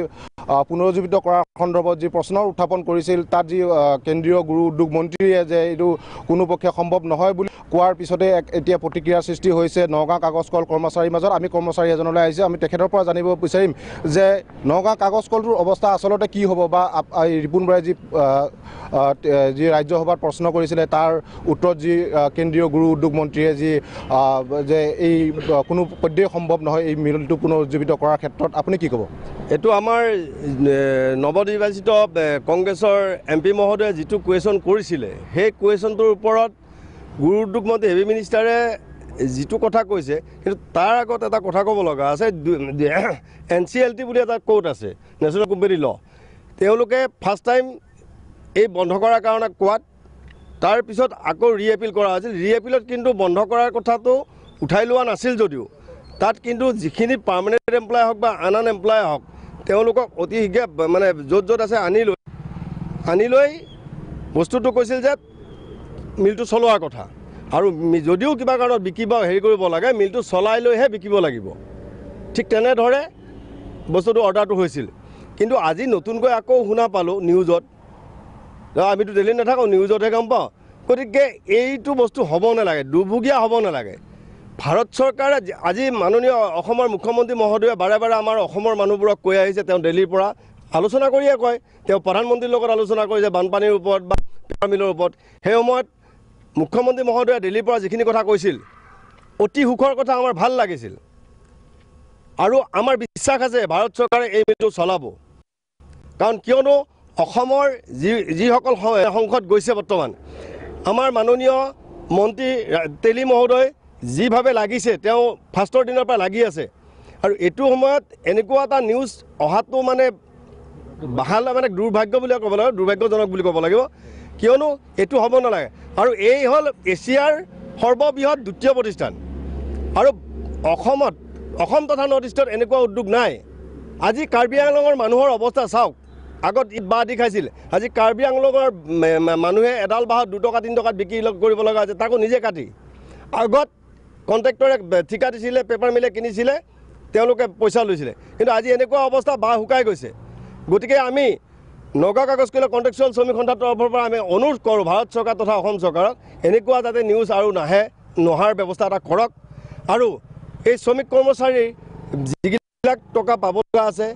পুনৰুজ্জীৱিত কৰাৰ সন্দৰ্ভত যি প্ৰশ্নৰ উত্থাপন কৰিছিল, তাত যি কেন্দ্ৰীয় গুৰু উদ্যোগ মন্ত্ৰীয়ে যে এইটো কোনো পক্ষে সম্ভৱ নহয় বুলি কোৱাৰ পিছতে এতিয়া প্ৰতিক্ৰিয়াৰ সৃষ্টি হৈছে নগাঁও কাগজ কল কৰ্মচাৰীৰ মাজত। আমি কৰ্মচাৰী এজনলৈ আহিছোঁ, আমি তেখেতৰ পৰা জানিব বিচাৰিম যে নগাঁও কাগজ কলটোৰ অৱস্থা আচলতে কি হ'ব, বা ৰিপুণ বৰাই যি ৰাজ্যসভাত প্ৰশ্ন কৰিছিলে তাৰ উত্তৰত যি কেন্দ্ৰীয় গুৰু উদ্যোগ মন্ত্ৰীয়ে যে এই কোনো পধ্যেই সম্ভৱ নহয় এই মিলটো পুনৰুজ্জীৱিত কৰাৰ ক্ষেত্ৰত, আপুনি কি ক'ব? এইটো আমাৰ নৱনিৰ্বাচিত কংগ্ৰেছৰ MP মহোদয়ে যিটো কুৱেশ্যন কৰিছিলে, সেই কুৱেশ্যনটোৰ ওপৰত গুৰু উদ্যোগ মন্ত্ৰী হেভি মিনিষ্টাৰে যিটো কথা কৈছে, কিন্তু তাৰ আগত এটা কথা ক'ব লগা আছে। NCLT বুলি এটা কোৰ্ট আছে, নেশ্যনেল কোম্পানী ল', তেওঁলোকে ফাৰ্ষ্ট টাইম এই বন্ধ কৰাৰ কাৰণে কোৱাত তাৰপিছত আকৌ ৰিএপিল কৰা হৈছিল। ৰিএপিলত কিন্তু বন্ধ কৰাৰ কথাটো উঠাই লোৱা নাছিল যদিও, তাত কিন্তু যিখিনি পাৰ্মানেণ্ট এমপ্লয় হওক বা আন এমপ্লয় হওক, তেওঁলোকক অতি শীঘ্ৰে মানে য'ত য'ত আছে আনি লৈ বস্তুটো কৈছিল যে মিলটো চলোৱাৰ কথা। আৰু যদিও কিবা কাৰণত বিকিব কৰিব লাগে, মিলটো চলাই লৈহে বিকিব লাগিব। ঠিক তেনেদৰে বস্তুটো অৰ্ডাৰটো হৈছিল। কিন্তু আজি নতুনকৈ আকৌ শুনা পালোঁ নিউজত, আমিতো ডেইলি নাথাকোঁ, নিউজতহে গম পাওঁ। গতিকে এইটো বস্তু হ'ব নালাগে, দুৰ্ভগীয়া হ'ব নালাগে। ভাৰত চৰকাৰে আজি মাননীয় অসমৰ মুখ্যমন্ত্ৰী মহোদয়ে বাৰে বাৰে আমাৰ অসমৰ মানুহবোৰক কৈ আহিছে, তেওঁ দিল্লীৰ পৰা আলোচনা কৰিয়ে কয়, তেওঁ প্ৰধানমন্ত্ৰীৰ লগত আলোচনা কৰিছে বানপানীৰ ওপৰত বা পেপাৰ মিলৰ ওপৰত। সেই সময়ত মুখ্যমন্ত্ৰী মহোদয়ে দিল্লীৰ পৰা যিখিনি কথা কৈছিল, অতি সুখৰ কথা, আমাৰ ভাল লাগিছিল। আৰু আমাৰ বিশ্বাস আছে ভাৰত চৰকাৰে এই মিলটো চলাব। কাৰণ কিয়নো অসমৰ যিসকল সংসদ গৈছে বৰ্তমান, আমাৰ মাননীয় মন্ত্ৰী তেলী মহোদয় যিভাৱে লাগিছে, তেওঁ ফাৰ্ষ্টৰ দিনৰ পৰা লাগি আছে। আৰু এইটো সময়ত এনেকুৱা এটা নিউজ অহাটো মানে ভাল মানে দুৰ্ভাগ্য বুলি ক'ব লাগিব, দুৰ্ভাগ্যজনক বুলি ক'ব লাগিব, কিয়নো এইটো হ'ব নালাগে। আৰু এই হ'ল এছিয়াৰ সৰ্ববৃহৎ দ্বিতীয় প্ৰতিষ্ঠান আৰু অসম তথা নৰ্থ ইষ্টত এনেকুৱা উদ্যোগ নাই। আজি কাৰ্বি আংলঙৰ মানুহৰ অৱস্থা চাওক, আগত ঈদ বাঁহ দি খাইছিল, আজি কাৰ্বি আংলঙৰ মানুহে এডাল বাঁহত 2 টকা 3 টকাত বিক্ৰী কৰিব লগা হৈছে, তাকো নিজে কাটি। আগত কণ্ট্ৰেক্টৰে ঠিকা দিছিলে, পেপাৰ মিলে কিনিছিলে, তেওঁলোকে পইচা লৈছিলে, কিন্তু আজি এনেকুৱা অৱস্থা, বাঁহ শুকাই গৈছে। গতিকে আমি নগাঁও কাগজ কলৰ কণ্ট্ৰেকচুৱেল শ্ৰমিক সন্থাৰ তৰফৰ পৰা আমি অনুৰোধ কৰোঁ ভাৰত চৰকাৰ তথা অসম চৰকাৰক, এনেকুৱা যাতে নিউজ আৰু নহাৰ ব্যৱস্থা এটা কৰক। আৰু এই শ্ৰমিক কৰ্মচাৰীৰ যিবিলাক টকা পাব লগা আছে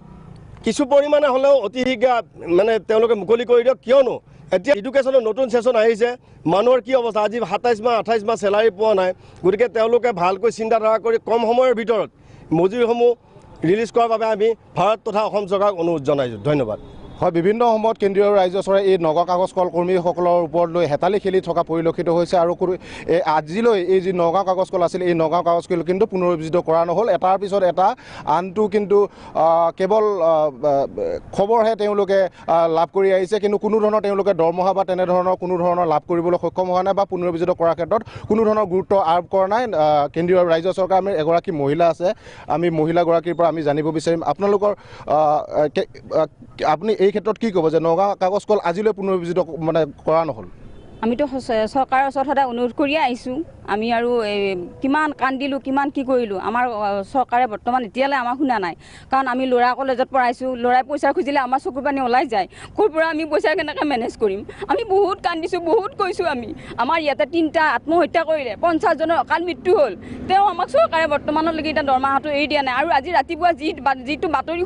কিছু পৰিমাণে হ'লেও অতি শীঘ্ৰে মানে তেওঁলোকে মুকলি কৰি দিয়ক, কিয়নো এতিয়া এডুকেশ্যনৰ নতুন ছেশ্যন আহিছে, মানুহৰ কি অৱস্থা, আজি 27 মাহ 28 মাহ চেলাৰী পোৱা নাই। গতিকে তেওঁলোকে ভালকৈ চিন্তাধাৰা কৰি কম সময়ৰ ভিতৰত মজুৰিসমূহ ৰিলিজ কৰাৰ বাবে আমি ভাৰত তথা অসম চৰকাৰক অনুৰোধ জনাইছোঁ। ধন্যবাদ। হয়, বিভিন্ন সময়ত কেন্দ্ৰীয় আৰু ৰাজ্য চৰকাৰে এই নগাঁও কাগজ কল কৰ্মীসকলৰ ওপৰত লৈ হেতালি খেলি থকা পৰিলক্ষিত হৈছে। আৰু আজিলৈ এই যি নগাঁও কাগজ কল আছিল, এই নগাঁও কাগজ কল কিন্তু পুনৰুজ্জীৱিত কৰা নহ'ল। এটাৰ পিছত এটা আনটো কিন্তু কেৱল খবৰহে তেওঁলোকে লাভ কৰি আহিছে, কিন্তু কোনো ধৰণৰ তেওঁলোকে দৰমহা বা তেনেধৰণৰ কোনো ধৰণৰ লাভ কৰিবলৈ সক্ষম হোৱা নাই বা পুনৰুজ্জীৱিত কৰাৰ ক্ষেত্ৰত কোনো ধৰণৰ গুৰুত্ব আৰোপ কৰা নাই কেন্দ্ৰীয় আৰু ৰাজ্য চৰকাৰ। আমি এগৰাকী মহিলা আছে, আমি মহিলাগৰাকীৰ পৰা আমি জানিব বিচাৰিম আপোনালোকৰ আপুনি এই ক্ষেত্ৰত কি ক'ব যে নগাঁও কাগজ কল আজিলৈ পুনৰুজ্জীৱিত মানে কৰা নহ'ল? আমিতো চৰকাৰৰ ওচৰত সদায় অনুৰোধ কৰিয়ে আহিছোঁ। আমি আৰু কিমান কান্দিলোঁ, কিমান কি কৰিলোঁ, আমাৰ চৰকাৰে বৰ্তমান এতিয়ালৈ আমাক শুনা নাই। কাৰণ আমি ল'ৰা কলেজত পঢ়াইছোঁ, ল'ৰাই পইচা খুজিলে আমাৰ চকুৰ পানী ওলাই যায়, ক'ৰ পৰা আমি পইচা কেনেকৈ মেনেজ কৰিম। আমি বহুত কান্দিছোঁ, বহুত কৈছোঁ। আমাৰ ইয়াতে 3টা আত্মহত্যা কৰিলে, 50 জনৰ অকাল মৃত্যু হ'ল, তেওঁ আমাক চৰকাৰে বৰ্তমানলৈকে এতিয়া দৰমহাটো এৰি দিয়া নাই। আৰু আজি ৰাতিপুৱা যিটো বাতৰি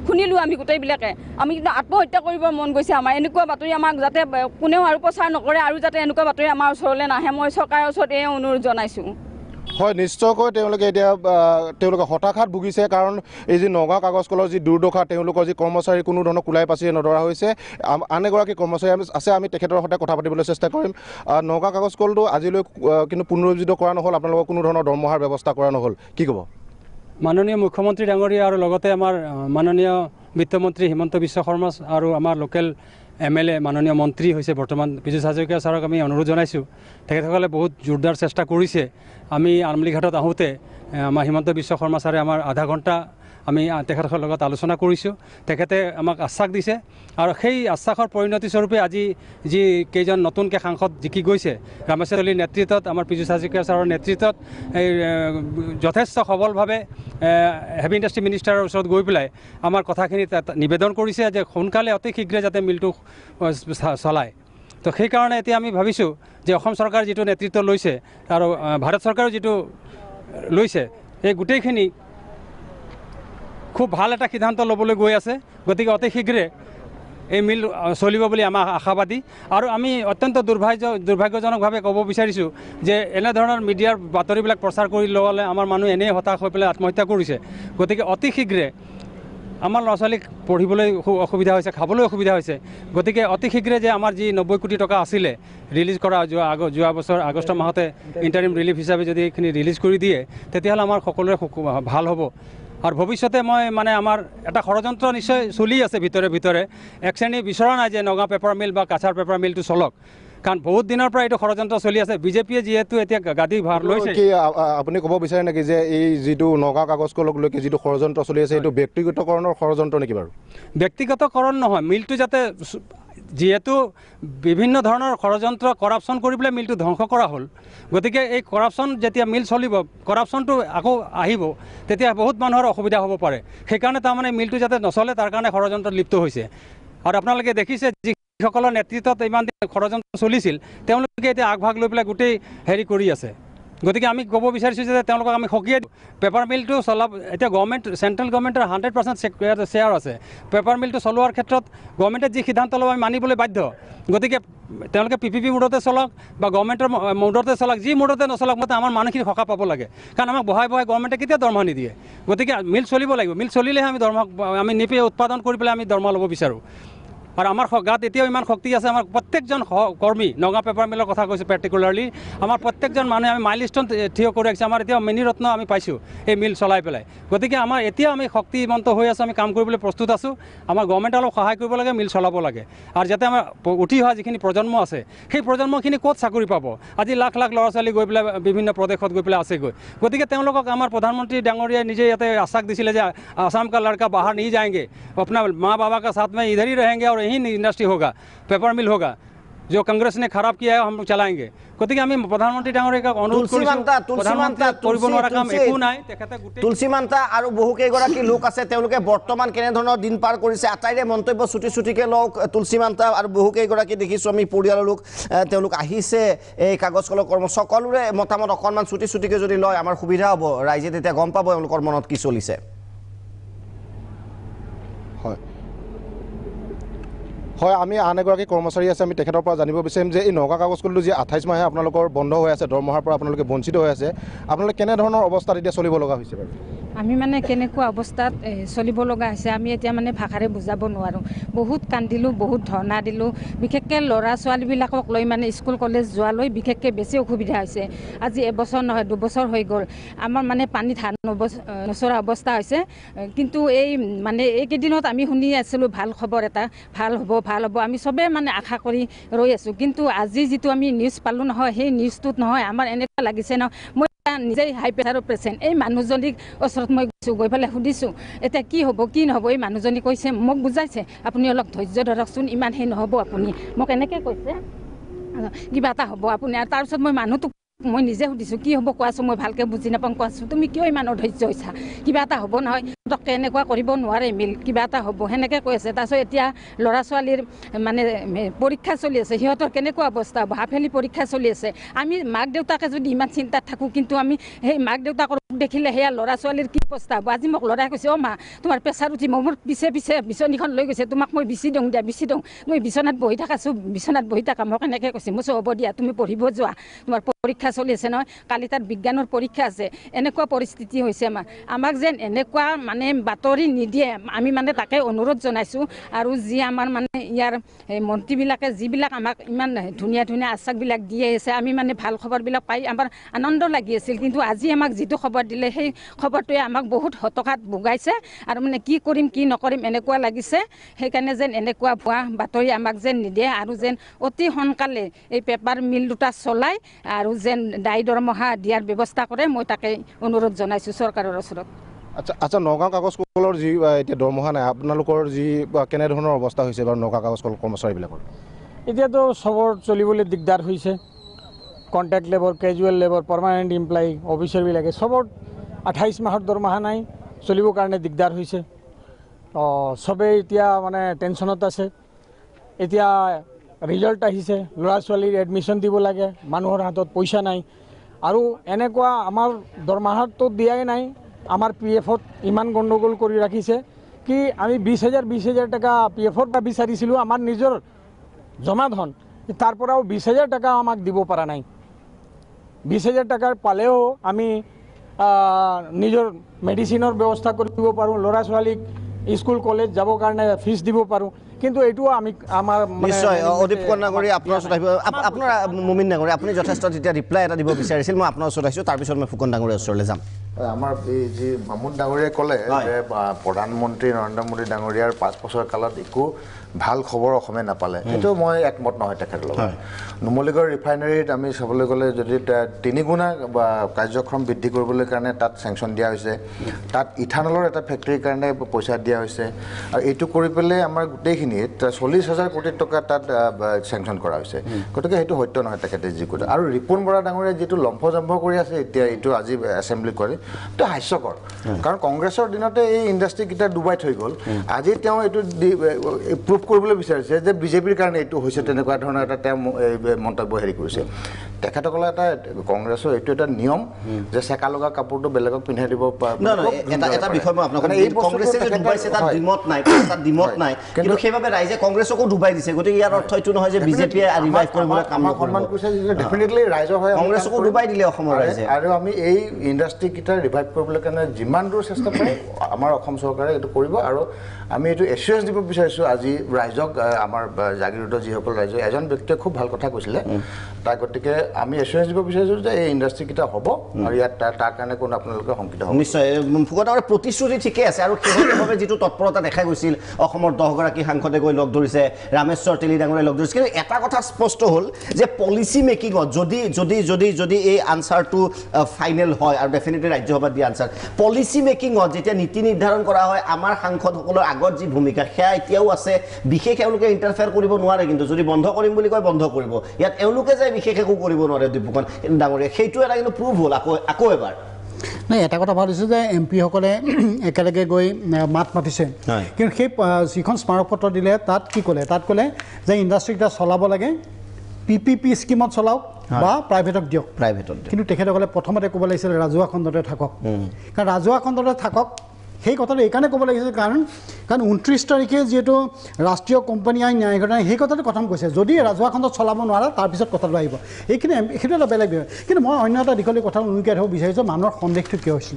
শুনিলোঁ আমি গোটেইবিলাকে, আমি কিন্তু আত্মহত্যা কৰিব মন গৈছে আমাৰ। এনেকুৱা বাতৰি আমাক যাতে কোনেও আৰু প্ৰচাৰ নকৰে, আৰু যাতে এনেকুৱা বাতৰি আমাৰ ওচৰলৈ নাহে, মই চৰকাৰৰ ওচৰত এই অনুৰোধ জনাইছোঁ। হয়, নিশ্চয়কৈ তেওঁলোকে এতিয়া হতাশাত ভুগিছে, কাৰণ এই যি নগাঁও কাগজ কলৰ যি দুৰ্দশা, তেওঁলোকৰ যি কৰ্মচাৰী কোনো ধৰণৰ কোলাই পাচি নধৰা হৈছে। আন এগৰাকী কৰ্মচাৰী আছে, আমি তেখেতৰ সৈতে কথা পাতিবলৈ চেষ্টা কৰিম। নগাঁও কাগজ কলটো আজিলৈ কিন্তু পুনৰুজ্জীৱিত কৰা নহ'ল, আপোনালোকৰ কোনো ধৰণৰ দৰমহাৰ ব্যৱস্থা কৰা নহ'ল, কি ক'ব? মাননীয় মুখ্যমন্ত্ৰী ডাঙৰীয়া আৰু লগতে আমাৰ মাননীয় বিত্তমন্ত্ৰী হিমন্ত বিশ্ব শৰ্মা আৰু আমাৰ লোকেল MLA মাননীয় মন্ত্ৰী হৈছে বৰ্তমান পীযুষ হাজৰিকা ছাৰক আমি অনুৰোধ জনাইছোঁ। তেখেতসকলে বহুত জোৰদাৰ চেষ্টা কৰিছে। আমি আমলিঘাটত আহোঁতে আমাৰ হিমন্ত বিশ্ব শৰ্মা ছাৰে আমাৰ আধা ঘণ্টা আমি তেখেতৰ লগত আলোচনা কৰিছোঁ। তেখেতে আমাক আশ্বাস দিছে আৰু সেই আশ্বাসৰ পৰিণতি স্বৰূপে আজি যি কেইজন নতুনকৈ সাংসদ জিকি গৈছে, ৰামেশ্বৰ তেলীৰ নেতৃত্বত, আমাৰ পীযুষ হাজৰিকা ছাৰৰ নেতৃত্বত এই যথেষ্ট সবলভাৱে হেভি ইণ্ডাষ্ট্ৰী মিনিষ্টাৰৰ ওচৰত গৈ পেলাই আমাৰ কথাখিনি নিবেদন কৰিছে যে সোনকালে অতি শীঘ্ৰে যাতে মিলটো চলায়। তো সেইকাৰণে এতিয়া আমি ভাবিছোঁ যে অসম চৰকাৰ যিটো নেতৃত্ব লৈছে আৰু ভাৰত চৰকাৰেও যিটো লৈছে, এই গোটেইখিনি খুব ভাল এটা সিদ্ধান্ত ল'বলৈ গৈ আছে। গতিকে অতি শীঘ্ৰে এই মিল চলিব বুলি আমাৰ আশাবাদী। আৰু আমি অত্যন্ত দুৰ্ভাগ্যজনকভাৱে ক'ব বিচাৰিছোঁ যে এনেধৰণৰ মিডিয়াৰ বাতৰিবিলাক প্ৰচাৰ কৰি ল'লে আমাৰ মানুহ এনেই হতাশ হৈ পেলাই আত্মহত্যা কৰিছে। গতিকে অতি শীঘ্ৰে আমাৰ ল'ৰা ছোৱালীক পঢ়িবলৈ অসুবিধা হৈছে, খাবলৈ অসুবিধা হৈছে। গতিকে অতি শীঘ্ৰে যে আমাৰ যি 90 কোটি টকা আছিলে ৰিলিজ কৰা যোৱা বছৰ আগষ্ট মাহতে ইণ্টাৰিম ৰিলিফ হিচাপে যদি এইখিনি ৰিলিজ কৰি দিয়ে, তেতিয়াহ'লে আমাৰ সকলোৰে ভাল হ'ব। আৰু ভৱিষ্যতে মানে আমাৰ এটা ষড়যন্ত্ৰ নিশ্চয় চলি আছে ভিতৰে। এক শ্ৰেণী বিচৰা নাই যে নগাঁও পেপাৰ মিল বা কাছাৰ পেপাৰ মিলটো চলক, কাৰণ বহুত দিনৰ পৰা এইটো ষড়যন্ত্ৰ চলি আছে। বিজেপিয়ে যিহেতু এতিয়া গাদী ভাৰ লৈছে। কি আপুনি ক'ব বিচাৰে নেকি যে এই যিটো নগাঁও কাগজ কলক লৈকে যিটো ষড়যন্ত্ৰ চলি আছে, এইটো ব্যক্তিগতকৰণৰ ষড়যন্ত্ৰ নেকি বাৰু? ব্যক্তিগতকৰণ নহয়, মিলটো যাতে যিহেতু বিভিন্ন ধৰণৰ ষড়যন্ত্ৰ কৰাপশ্যন কৰি পেলাই মিলটো ধ্বংস কৰা হ'ল। গতিকে এই কৰাপশ্যন যেতিয়া মিল চলিব, কৰাপশ্যনটো আকৌ আহিব, তেতিয়া বহুত মানুহৰ অসুবিধা হ'ব পাৰে। সেইকাৰণে তাৰমানে মিলটো যাতে নচলে তাৰ কাৰণে ষড়যন্ত্ৰত লিপ্ত হৈছে। আৰু আপোনালোকে দেখিছে যিসকলৰ নেতৃত্বত ইমান দিন ষড়যন্ত্ৰ চলিছিল, তেওঁলোকে এতিয়া আগভাগ লৈ পেলাই গোটেই কৰি আছে। গতিকে আমি ক'ব বিচাৰিছোঁ যে তেওঁলোকক আমি সকীয়াই দিওঁ। পেপাৰ মিলটো এতিয়া চেণ্ট্ৰেল গভৰ্ণমেণ্টৰ 100% শ্বেয়াৰ আছে। পেপাৰ মিলটো চলোৱাৰ ক্ষেত্ৰত গভৰ্ণমেণ্টে যি সিদ্ধান্ত ল'ব আমি মানিবলৈ বাধ্য। গতিকে তেওঁলোকে PPP মোডতে চলক বা গভৰ্ণমেণ্টৰ মোডতে চলক, যি মোডতে নচলক, মতে আমাৰ মানুহখিনি সকাহ পাব লাগে। কাৰণ আমাক বহাই গভৰ্ণমেণ্টে কেতিয়া দৰমহা নিদিয়ে। গতিকে মিল চলিব লাগিব, মিল চলিলেহে আমি নিপে উৎপাদন কৰি পেলাই আমি দৰমহা ল'ব বিচাৰোঁ। আৰু আমাৰ গাত এতিয়াও ইমান শক্তি আছে আমাৰ প্ৰত্যেকজন কৰ্মী নগাঁও পেপাৰ মিলৰ কথা কৈছোঁ পাৰ্টিকুলাৰলি আমাৰ প্ৰত্যেকজন মানুহে আমি মাইলষ্টন থিয় কৰি ৰাখিছোঁ আমাৰ এতিয়া মিনিৰত্ন আমি পাইছোঁ এই মিল চলাই পেলাই গতিকে আমাৰ এতিয়াও আমি শক্তিমন্ত হৈ আছোঁ আমি কাম কৰিবলৈ প্ৰস্তুত আছোঁ আমাৰ গভৰ্ণমেণ্টে অলপ সহায় কৰিব লাগে মিল চলাব লাগে আৰু যাতে আমাৰ উঠি অহা যিখিনি প্ৰজন্ম আছে সেই প্ৰজন্মখিনি ক'ত চাকৰি পাব আজি লাখ লাখ ল'ৰা ছোৱালী গৈ পেলাই বিভিন্ন প্ৰদেশত গৈ পেলাই আছেগৈ গতিকে তেওঁলোকক আমাৰ প্ৰধানমন্ত্ৰী ডাঙৰীয়াই নিজে ইয়াতে আশ্বাস দিছিলে যে আসাম का लड़का बाहर नहीं जाएंगे अपना माँ बाबा का साथ में इधर ही रहेंगे और यही इंडस्ट्री होगा पेपर मिल होगा जो कांग्रेस ने खराब किया है हम लोग चलाएंगे গতিকে আমি প্ৰধানমন্ত্ৰী ডাঙৰীয়াক অনুৰোধ তুলসীমান্তা আৰু বহু কেইগৰাকী লোক আছে তেওঁলোকে বৰ্তমান কেনেধৰণৰ দিন পাৰ কৰিছে আটাইৰে মন্তব্য ছুটিকে লওক তুলসীমান্তা আৰু বহু কেইগৰাকী দেখিছোঁ আমি পৰিয়ালৰ লোক তেওঁলোক আহিছে এই কাগজ কলৰ কৰ্ম সকলোৰে মতামত অকণমান ছুটিকে যদি লয় আমাৰ সুবিধা হ'ব ৰাইজে তেতিয়া গম পাব তেওঁলোকৰ মনত কি চলিছে হয় আমি আন এগৰাকী কৰ্মচাৰী আছে আমি তেখেতৰ পৰা জানিব বিচাৰিম যে এই নগাঁও কাগজ কলটো যি 28 মাহে আপোনালোকৰ বন্ধ হৈ আছে দৰমহাৰ পৰা আপোনালোকে বঞ্চিত হৈ আছে আপোনালোকে কেনেধৰণৰ অৱস্থাত এতিয়া চলিব লগা হৈছে বাৰু আমি মানে কেনেকুৱা অৱস্থাত চলিব লগা হৈছে আমি এতিয়া মানে ভাষাৰে বুজাব নোৱাৰোঁ বহুত কান্দিলোঁ বহুত ধৰ্ণা দিলোঁ বিশেষকৈ ল'ৰা ছোৱালীবিলাকক লৈ মানে স্কুল কলেজ যোৱালৈ বিশেষকৈ বেছি অসুবিধা হৈছে আজি এবছৰ নহয় 2 বছৰ হৈ গ'ল আমাৰ মানে পানীত হাত নচৰা অৱস্থা হৈছে কিন্তু এই মানে এইকেইদিনত আমি শুনি আছিলোঁ ভাল খবৰ এটা ভাল হ'ব আমি চবে মানে আশা কৰি ৰৈ আছোঁ কিন্তু আজি যিটো আমি নিউজ পালোঁ নহয় সেই নিউজটোত নহয় আমাৰ এনেকুৱা লাগিছে ন মই নিজেই হাই প্ৰেছাৰৰ পেচেণ্ট এই মানুহজনীক ওচৰত মই গৈছোঁ গৈ পেলাই সুধিছোঁ এতিয়া কি হ'ব কি নহ'ব এই মানুহজনী কৈছে মোক বুজাইছে আপুনি অলপ ধৈৰ্য ধৰকচোন ইমান সেই নহ'ব আপুনি মোক এনেকৈ কৈছে কিবা এটা হ'ব আপুনি আৰু তাৰপিছত মই মানুহটোক মই নিজে সুধিছোঁ কি হ'ব কোৱাছোঁ মই ভালকৈ বুজি নাপাওঁ কোৱাছোঁ তুমি কিয় ইমান অধৈৰ্য হৈছা কিবা এটা হ'ব নহয় পটককৈ এনেকুৱা কৰিব নোৱাৰে মিল কিবা এটা হ'ব সেনেকৈ কৈ আছে তাৰপিছত এতিয়া ল'ৰা ছোৱালীৰ মানে পৰীক্ষা চলি আছে সিহঁতৰ কেনেকুৱা অৱস্থা হ'ব হাফেলি পৰীক্ষা চলি আছে আমি মাক দেউতাকে যদি ইমান চিন্তাত থাকোঁ কিন্তু আমি সেই মাক দেউতাকৰ দেখিলে সেয়া ল'ৰা ছোৱালীৰ কি অৱস্থা হ'ব আজি মোক ল'ৰাই কৈছে অ' মা তোমাৰ প্ৰেছাৰ উঠিব মোৰ পিছে বিচনীখন লৈ গৈছে তোমাক মই বিচি দিওঁ মই বিচনাত বহি থাকা মোক এনেকৈ কৈছে মই হ'ব দিয়া তুমি পঢ়িব যোৱা তোমাৰ পৰীক্ষা চলি আছে নহয় কালি তাত বিজ্ঞানৰ পৰীক্ষা আছে এনেকুৱা পৰিস্থিতি হৈছে আমাক যেন এনেকুৱা মানে বাতৰি নিদিয়ে আমি মানে তাকে অনুৰোধ জনাইছোঁ আৰু যি আমাৰ মানে ইয়াৰ মন্ত্ৰীবিলাকে যিবিলাক আমাক ইমান ধুনীয়া আশ্বাসবিলাক দি আহিছে আমি মানে ভাল খবৰবিলাক পাই আমাৰ আনন্দ লাগি আছিল কিন্তু আজি আমাক যিটো খবৰ দিলে সেই খবৰটোৱে আমাক বহুত হতাশাত ভোগাইছে আৰু মানে কি কৰিম কি নকৰিম এনেকুৱা লাগিছে সেইকাৰণে যেন এনেকুৱা ভুৱা বাতৰি আমাক যেন নিদিয়ে আৰু যেন অতি সোনকালে এই পেপাৰ মিল দুটা চলাই আৰু যেন দায় দৰমহা দিয়াৰ ব্যৱস্থা কৰে মই তাকে অনুৰোধ জনাইছোঁ চৰকাৰৰ ওচৰত আচ্ছা নগাঁও কাগজ কলৰ যি এতিয়া দৰমহা নাই আপোনালোকৰ যি কেনেধৰণৰ অৱস্থা হৈছে বাৰু নগাঁও কাগজ কল কৰ্মচাৰীবিলাকৰ এতিয়াতো চবৰ চলিবলৈ দিগদাৰ হৈছে contract labour casual labour permanent employee অফিচাৰবিলাকে চবৰ 28 মাহৰ দৰমহা নাই চলিবৰ কাৰণে দিগদাৰ হৈছে চবেই এতিয়া মানে টেনশ্যনত আছে এতিয়া ৰিজাল্ট আহিছে ল'ৰা ছোৱালীৰ এডমিশ্যন দিব লাগে মানুহৰ হাতত পইচা নাই আৰু এনেকুৱা আমাৰ দৰমহাটো দিয়াই নাই আমাৰ PF-ত ইমান গণ্ডগোল কৰি ৰাখিছে কি আমি 20,000 টকা PF-ৰ পৰা বিচাৰিছিলোঁ আমাৰ নিজৰ জমা ধন তাৰ পৰাও 20,000 টকা আমাক দিব পৰা নাই 20,000 টকাৰ পালেও আমি নিজৰ মেডিচিনৰ ব্যৱস্থা কৰিব পাৰোঁ ল'ৰা ছোৱালীক স্কুল কলেজ যাবৰ কাৰণে ফিজ দিব পাৰোঁ কিন্তু এইটোও আমি আমাৰ নিশ্চয় অদীপ কন্যাগুৰি আপোনাৰ ওচৰত আহিব আপোনাৰ মুমিন ডাঙৰীয়া আপুনি যথেষ্ট তেতিয়া ৰিপ্লাই এটা দিব বিচাৰিছিল মই আপোনাৰ ওচৰত আহিছোঁ তাৰপিছত মই ফুকন ডাঙৰীয়াৰ ওচৰলৈ যাম আমাৰ এই যি মামুন ডাঙৰীয়াই ক'লে যে প্ৰধানমন্ত্ৰী নৰেন্দ্ৰ মোদী ডাঙৰীয়াৰ 5 বছৰ কালত একো ভাল খবৰ অসমে নাপালে সেইটো মই একমত নহয় তেখেতৰ লগত নুমলীগড় ৰিফাইনাৰীত আমি চাবলৈ গ'লে যদি 3 গুণা কাৰ্যক্ষম বৃদ্ধি কৰিবলৈ কাৰণে তাত চেংচন দিয়া হৈছে তাত ইথানলৰ এটা ফেক্টৰীৰ কাৰণে পইচা দিয়া হৈছে আৰু এইটো কৰি পেলাই আমাৰ গোটেইখিনিত 40,000 কোটি টকা তাত চেংচন কৰা হৈছে গতিকে সেইটো সত্য নহয় তেখেতে যি কৈছে আৰু ৰিপুণ বৰা ডাঙৰীয়াই যিটো লম্ফজম্ফ কৰি আছে এতিয়া এইটো আজি এছেম্বলি কৰে এইটো হাস্যকৰ কাৰণ কংগ্ৰেছৰ দিনতে এই ইণ্ডাষ্ট্ৰীকেইটা ডুবাই থৈ গ'ল আজি তেওঁ এইটো প্ৰুভ কৰিবলৈ বিচাৰিছে যে বিজেপিৰ কাৰণে এইটো হৈছে তেনেকুৱা ধৰণৰ এটা তেওঁ মন্তব্য হেৰি কৰিছে তেখেতসকলে এটা কংগ্ৰেছৰ এইটো এটা নিয়ম যে চেকা লগা কাপোৰটো বেলেগক পিন্ধাই দিব এটা বিষয় মই আপোনাক কংগ্ৰেছে ডুবাইছে তাত দ্বিমত নাই তাত দ্বিমত নাই কিন্তু সেইবাবে ৰাইজে কংগ্ৰেছকো ডুবাই দিছে গতিকে ইয়াৰ অৰ্থ এইটো নহয় যে বিজেপিয়ে ৰিভাইভ কৰিবলৈ কাম সন্মান কৰিছে ডেফিনেটলি ৰাইজৰ হয় কংগ্ৰেছকো ডুবাই দিলে অসমৰ ৰাইজে আৰু আমি এই ইণ্ডাষ্ট্ৰীকেইটা ৰিভাইভ কৰিবলৈ কাৰণে যিমান দূৰ চেষ্টা কৰোঁ আমাৰ অসম চৰকাৰে এইটো কৰিব আৰু আমি এইটো এছুৰেঞ্চ দিব বিচাৰিছোঁ আজি ৰাইজক আমাৰ জাগিৰোড যিসকল ৰাইজ এজন ব্যক্তিয়ে খুব ভাল কথা কৈছিলে তাৰ গতিকে আমি এছুৰেঞ্চ দিব বিচাৰিছোঁ যে এই ইণ্ডাষ্ট্ৰীকেইটা হ'ব আৰু ইয়াত তাৰ কাৰণে কোনো আপোনালোকে শংকিত হ'ব নিশ্চয় ফুকনৰ প্ৰতিশ্ৰুতি ঠিকে আছে আৰু সেইভাৱে যিটো তৎপৰতা দেখা গৈছিল অসমৰ 10 গৰাকী সাংসদে গৈ লগ ধৰিছে ৰামেশ্বৰ তেলী ডাঙৰীয়াই লগ ধৰিছে কিন্তু এটা কথা স্পষ্ট হ'ল যে পলিচি মেকিঙত যদি এই আনচাৰটো ফাইনেল হয় আৰু ডেফিনেটলি ৰাজ্যসভাত দিয়া আনচাৰ পলিচি মেকিঙত যেতিয়া নীতি নিৰ্ধাৰণ কৰা হয় আমাৰ সাংসদসকলৰ আগত যি ভূমিকা সেয়া এতিয়াও আছে বিশেষ এওঁলোকে ইণ্টাৰফেয়াৰ কৰিব নোৱাৰে কিন্তু যদি বন্ধ কৰিম বুলি কয় বন্ধ কৰিব ইয়াত এওঁলোকে যে বিশেষ একো কৰিব নোৱাৰে দীপুকন ডাঙৰীয়া সেইটো এটা কিন্তু প্ৰুভ হ'ল আকৌ এবাৰ নাই এটা কথা ভাল হৈছে যে এমপিসকলে একেলগে গৈ মাত মাতিছে কিন্তু সেই যিখন স্মাৰক পত্ৰ দিলে তাত কি ক'লে তাত ক'লে যে ইণ্ডাষ্ট্ৰীকেইটা চলাব লাগে পিপিপি স্কিমত চলাওক বা প্ৰাইভেটক দিয়ক কিন্তু তেখেতসকলে প্ৰথমতে ক'ব লাগিছিল ৰাজহুৱা খণ্ডতে থাকক কাৰণ ৰাজহুৱা খণ্ডতে থাকক সেই কথাটো এইকাৰণে ক'ব লাগিছিল কাৰণ 29 তাৰিখে যিহেতু ৰাষ্ট্ৰীয় কোম্পানী আইন ন্যায়িকৰণে সেই কথাটো প্ৰথম কৈছে যদি ৰাজহুৱা খণ্ডত চলাব নোৱাৰে তাৰপিছত কথাটো আহিব এইখিনি সেইটো এটা বেলেগ বিষয় কিন্তু মই অন্য এটা দীঘলীয়া কথা উনুকিয়াই থ'ব বিচাৰিছোঁ মানুহৰ সন্দেহটো কিয় হৈছিল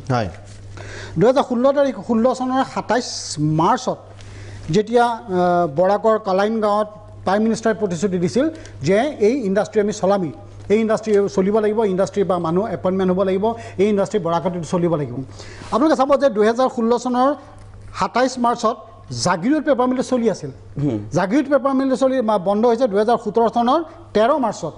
2016 চনৰ 27 মাৰ্চত যেতিয়া বৰাকৰ কালাইন গাঁৱত প্ৰাইম মিনিষ্টাৰে প্ৰতিশ্ৰুতি দিছিল যে এই ইণ্ডাষ্ট্ৰী আমি চলামি এই ইণ্ডাষ্ট্ৰী চলিব লাগিব ইণ্ডাষ্ট্ৰী বা মানুহ এপইণ্টমেণ্ট হ'ব লাগিব এই ইণ্ডাষ্ট্ৰী বৰাকটিত চলিব লাগিব আপোনালোকে চাব যে 2016 চনৰ 27 মাৰ্চত জাগিৰোড পেপাৰ মিল চলি আছিল জাগিৰোড পেপাৰ মিল চলি বন্ধ হৈছে 2017 চনৰ 13 মাৰ্চত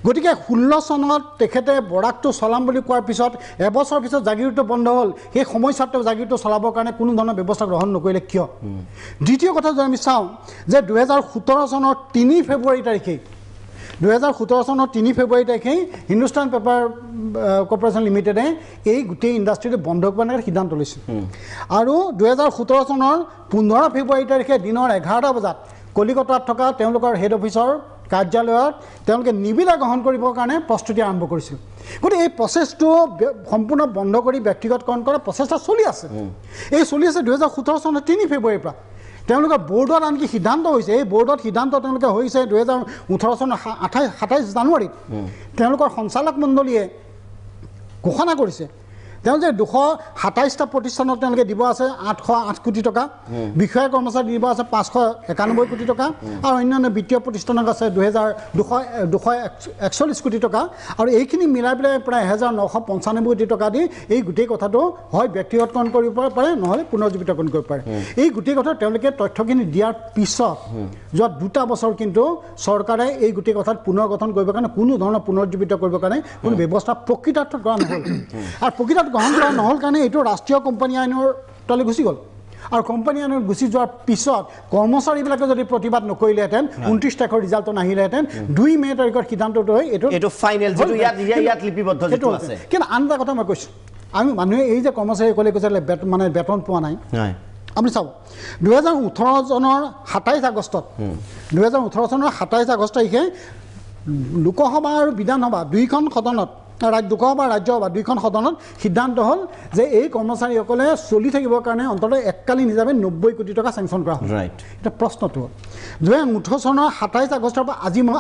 গতিকে 16 চনত তেখেতে বৰাকটো চলাম বুলি কোৱাৰ পিছত এবছৰ পিছত জাগিৰোডটো বন্ধ হ'ল সেই সময়ছোৱাত জাগিৰোডটো চলাবৰ কাৰণে কোনো ধৰণৰ ব্যৱস্থা গ্ৰহণ নকৰিলে কিয় দ্বিতীয় কথা যদি আমি চাওঁ যে 2017 চনৰ 3 ফেব্ৰুৱাৰী তাৰিখে 2017 চনৰ 3 ফেব্ৰুৱাৰী তাৰিখে হিন্দুস্তান পেপাৰ কৰ্পৰেশ্যন লিমিটেডে এই গোটেই ইণ্ডাষ্ট্ৰীটো বন্ধ কৰাৰ সিদ্ধান্ত লৈছিল আৰু 2017 চনৰ 15 ফেব্ৰুৱাৰী তাৰিখে দিনৰ 11টা বজাত কলিকতাত থকা তেওঁলোকৰ হেড অফিচৰ কাৰ্যালয়ত তেওঁলোকে নিবিদা গ্ৰহণ কৰিবৰ কাৰণে প্ৰস্তুতি আৰম্ভ কৰিছিল গতিকে এই প্ৰচেছটো সম্পূৰ্ণ বন্ধ কৰি ব্যক্তিগতকৰণ কৰাৰ প্ৰচেষ্টা চলি আছে এই চলি আছে 2017 চনৰ 3 ফেব্ৰুৱাৰীৰ পৰা তেওঁলোকৰ বোৰ্ডত আনকি সিদ্ধান্ত হৈছে এই বোৰ্ডত সিদ্ধান্ত তেওঁলোকে হৈছে 2018 চনৰ 27 জানুৱাৰীত তেওঁলোকৰ সঞ্চালক মণ্ডলীয়ে ঘোষণা কৰিছে তেওঁ যে 227টা প্ৰতিষ্ঠানক তেওঁলোকে দিব আছে 808 কোটি টকা বিষয়া কৰ্মচাৰী দিব আছে 591 কোটি টকা আৰু অন্যান্য বিত্তীয় প্ৰতিষ্ঠানক আছে 241 কোটি টকা আৰু এইখিনি মিলাই পেলাই প্ৰায় 1995 কোটি টকা দি এই গোটেই কথাটো হয় ব্যক্তিগতকৰণ কৰিব পাৰে নহ'লে পুনৰুজ্জীৱিতকৰণ কৰিব পাৰে এই গোটেই কথা তেওঁলোকে তথ্যখিনি দিয়াৰ পিছত যোৱা 2টা বছৰ কিন্তু চৰকাৰে এই গোটেই কথাত পুনৰ গঠন কৰিবৰ কাৰণে কোনো ধৰণৰ পুনৰুজ্জীৱিত কৰিবৰ কাৰণে কোনো ব্যৱস্থা প্ৰকৃতাৰ্থত কৰা নহ'ল আৰু প্ৰকৃতাৰ্থ গ্ৰহণ কৰা নহ'ল কাৰণে এইটো ৰাষ্ট্ৰীয় কোম্পানী আইনৰ তলে গুচি গ'ল আৰু কোম্পানী আইনত গুচি যোৱাৰ পিছত কৰ্মচাৰীবিলাকে যদি প্ৰতিবাদ নকৰিলেহেঁতেন 29 তাৰিখৰ ৰিজাল্টটো নাহিলেহেঁতেন 2 মে তাৰিখৰ সিদ্ধান্তটো হয় এইটো ফাইনেল যিটো ইয়াত লিপিবদ্ধ যিটো আছে কিন্তু আন এটা কথা মই কৈছোঁ আমি মানুহে এই যে কৰ্মচাৰীসকলে কৈছে মানে বেতন পোৱা নাই আপুনি চাব 2018 চনৰ 27 আগষ্টত 2018 চনৰ 27 আগষ্ট তাৰিখে লোকসভা আৰু বিধানসভা দুইখন সদনত লোকসভা ৰাজ্যসভা দুইখন সদনত সিদ্ধান্ত হ'ল যে এই কৰ্মচাৰীসকলে চলি থাকিবৰ কাৰণে অন্ততঃ এককালীন হিচাপে 90 কোটি টকা চেংচন কৰা হ'ল এটা প্ৰশ্নটো হ'ল 2018 চনৰ 27 আগষ্টৰ পৰা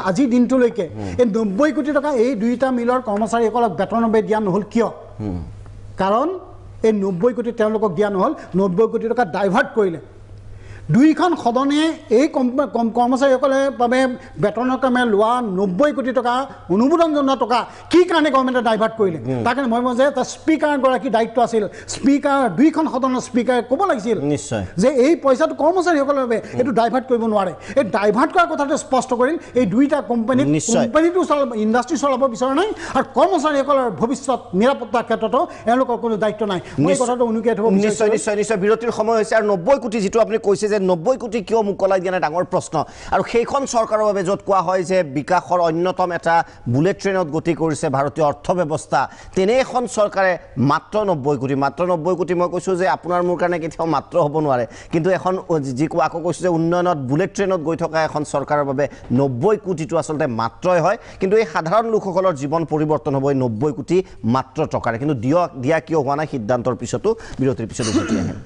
আজিৰ দিনটোলৈকে এই 90 কোটি টকা এই দুইটা মিলৰ কৰ্মচাৰীসকলক বেতনভাৱে দিয়া নহ'ল কিয় কাৰণ এই 90 কোটি তেওঁলোকক দিয়া নহ'ল 90 কোটি টকা ডাইভাৰ্ট কৰিলে দুইখন সদনে এই কৰ্মচাৰীসকলে বাবে বেতনৰ কামে লোৱা 90 কোটি টকা অনুমোদন জনোৱা টকা কি কাৰণে গভৰ্ণমেণ্টে ডাইভাৰ্ট কৰিলে তাৰ কাৰণে মই যে এটা স্পীকাৰগৰাকী দায়িত্ব আছিল স্পীকাৰ দুইখন সদনৰ স্পীকাৰে ক'ব লাগিছিল নিশ্চয় যে এই পইচাটো কৰ্মচাৰীসকলৰ বাবে এইটো ডাইভাৰ্ট কৰিব নোৱাৰে এই ডাইভাৰ্ট কৰাৰ কথাটো স্পষ্ট কৰিল এই দুইটা কোম্পানীটো ইণ্ডাষ্ট্ৰী চলাব বিচৰা নাই আৰু কৰ্মচাৰীসকলৰ ভৱিষ্যত নিৰাপত্তাৰ ক্ষেত্ৰতো এওঁলোকৰ কোনো দায়িত্ব নাই মই কথাটো উনুকিয়াই থ'ব নিশ্চয় বিৰতিৰ সময় হৈছে আৰু 90 কোটি যিটো আপুনি কৈছে যে 90 কোটি কিয় মুকলাই দিয়া নাই ডাঙৰ প্ৰশ্ন আৰু সেইখন চৰকাৰৰ বাবে য'ত কোৱা হয় যে বিকাশৰ অন্যতম এটা বুলেট ট্ৰেইনত গতি কৰিছে ভাৰতীয় অৰ্থব্যৱস্থা তেনে এখন চৰকাৰে মাত্ৰ 90 কোটি মই কৈছোঁ যে আপোনাৰ মোৰ কাৰণে কেতিয়াও মাত্ৰ হ'ব নোৱাৰে কিন্তু এখন যি আকৌ কৈছোঁ যে উন্নয়নত বুলেট ট্ৰেইনত গৈ থকা এখন চৰকাৰৰ বাবে 90 কোটিটো আচলতে মাত্ৰই হয় কিন্তু এই সাধাৰণ লোকসকলৰ জীৱন পৰিৱৰ্তন হ'ব 90 কোটি মাত্ৰ টকাৰে কিন্তু দিয়া কিয় হোৱা নাই সিদ্ধান্তৰ পিছতো বিৰতিৰ পিছত উভতি আহিম